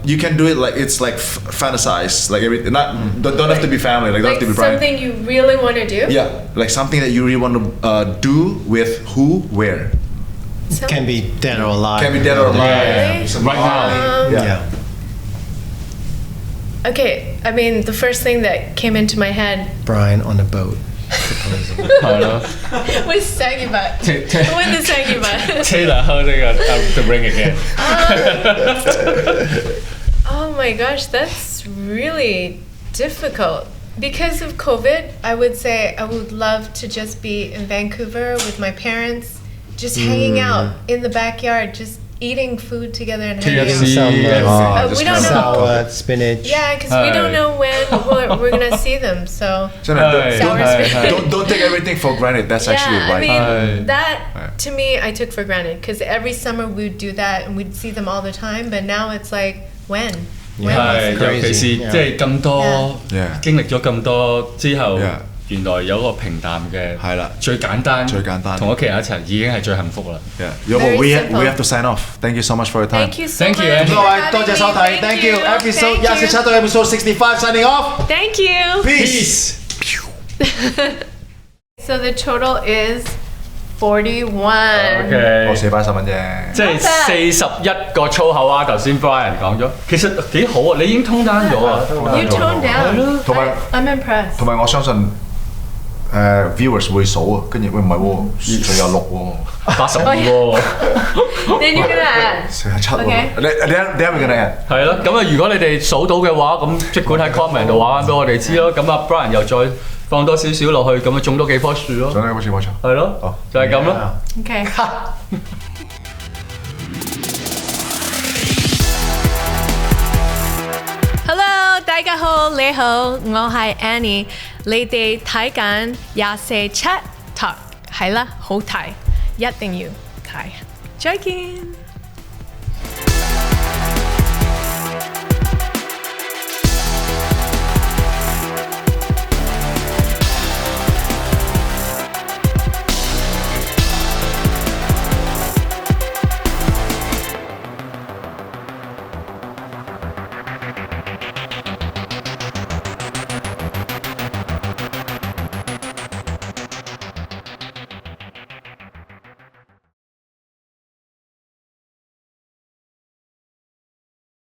You can do it like it's like fantasize, like everything. Don't have to be family, like don't have Like to be private. something you really want to do? Yeah, like something that you really want to do with who, where. Can be dead or alive. Can be dead or alive. Really? Some Right now. party. Yeah. Okay, I mean, the first thing that came into my head Brian on a boat. Proposing. 係咯。 was saggy butt. With the saggy butt. Taylor 喝呢個 The Ring Again。 Oh my gosh, that's really difficult. Because of COVID, I would say I would love to just be in Vancouver with my parents, just hanging out in the backyard, just eating food together and hanging KFC. out. just We don't kinda- know. Salad, spinach. Yeah, because we don't know when we're gonna see them. So So Hey. Sour Hey. spinach. don't take everything for granted. That's actually yeah, I right. mean Hi. that to me I took for granted because every summer we would do that and we'd see them all the time. But now it's like when? When? 係，尤其是 Crazy. 即係咁多 Yeah. 經歷咗咁多之後 Yeah.，原來有個平淡嘅係啦最簡單，最簡單同屋企人一齊已經係最幸福啦。 Yeah. Very We simple. have to sign off. Thank you so much for your time. Thank you so Thank much. you, Andy. 各位 for 多謝 having 收 me. 睇 Thank you. Episode Thank you. 27 episode 65 signing off. Thank you. Peace. So the total is 41. OK，我480蚊啫。即係41個粗口啊！頭先 Brian 講咗，其實幾好啊！你已經通單咗啊！ You toned down. 同埋 I'm impressed. 同埋我相信viewers 會數啊，跟住喂唔係喎，仲有6喎。 82喎， Then you're gonna add. 47喎。 Okay. 你 gonna add？係咯。咁啊，如果你哋數到嘅話，咁即管喺 comment 度話翻俾我哋知咯。咁啊，Brian 又再放多少少落去，咁啊種多幾棵樹咯。仲有冇錯？係咯好，就係咁咯。 Okay. Hello，大家好，你好，我係 Annie，你哋睇緊24 Chat Talk，係啦，好睇，一定要睇，再見。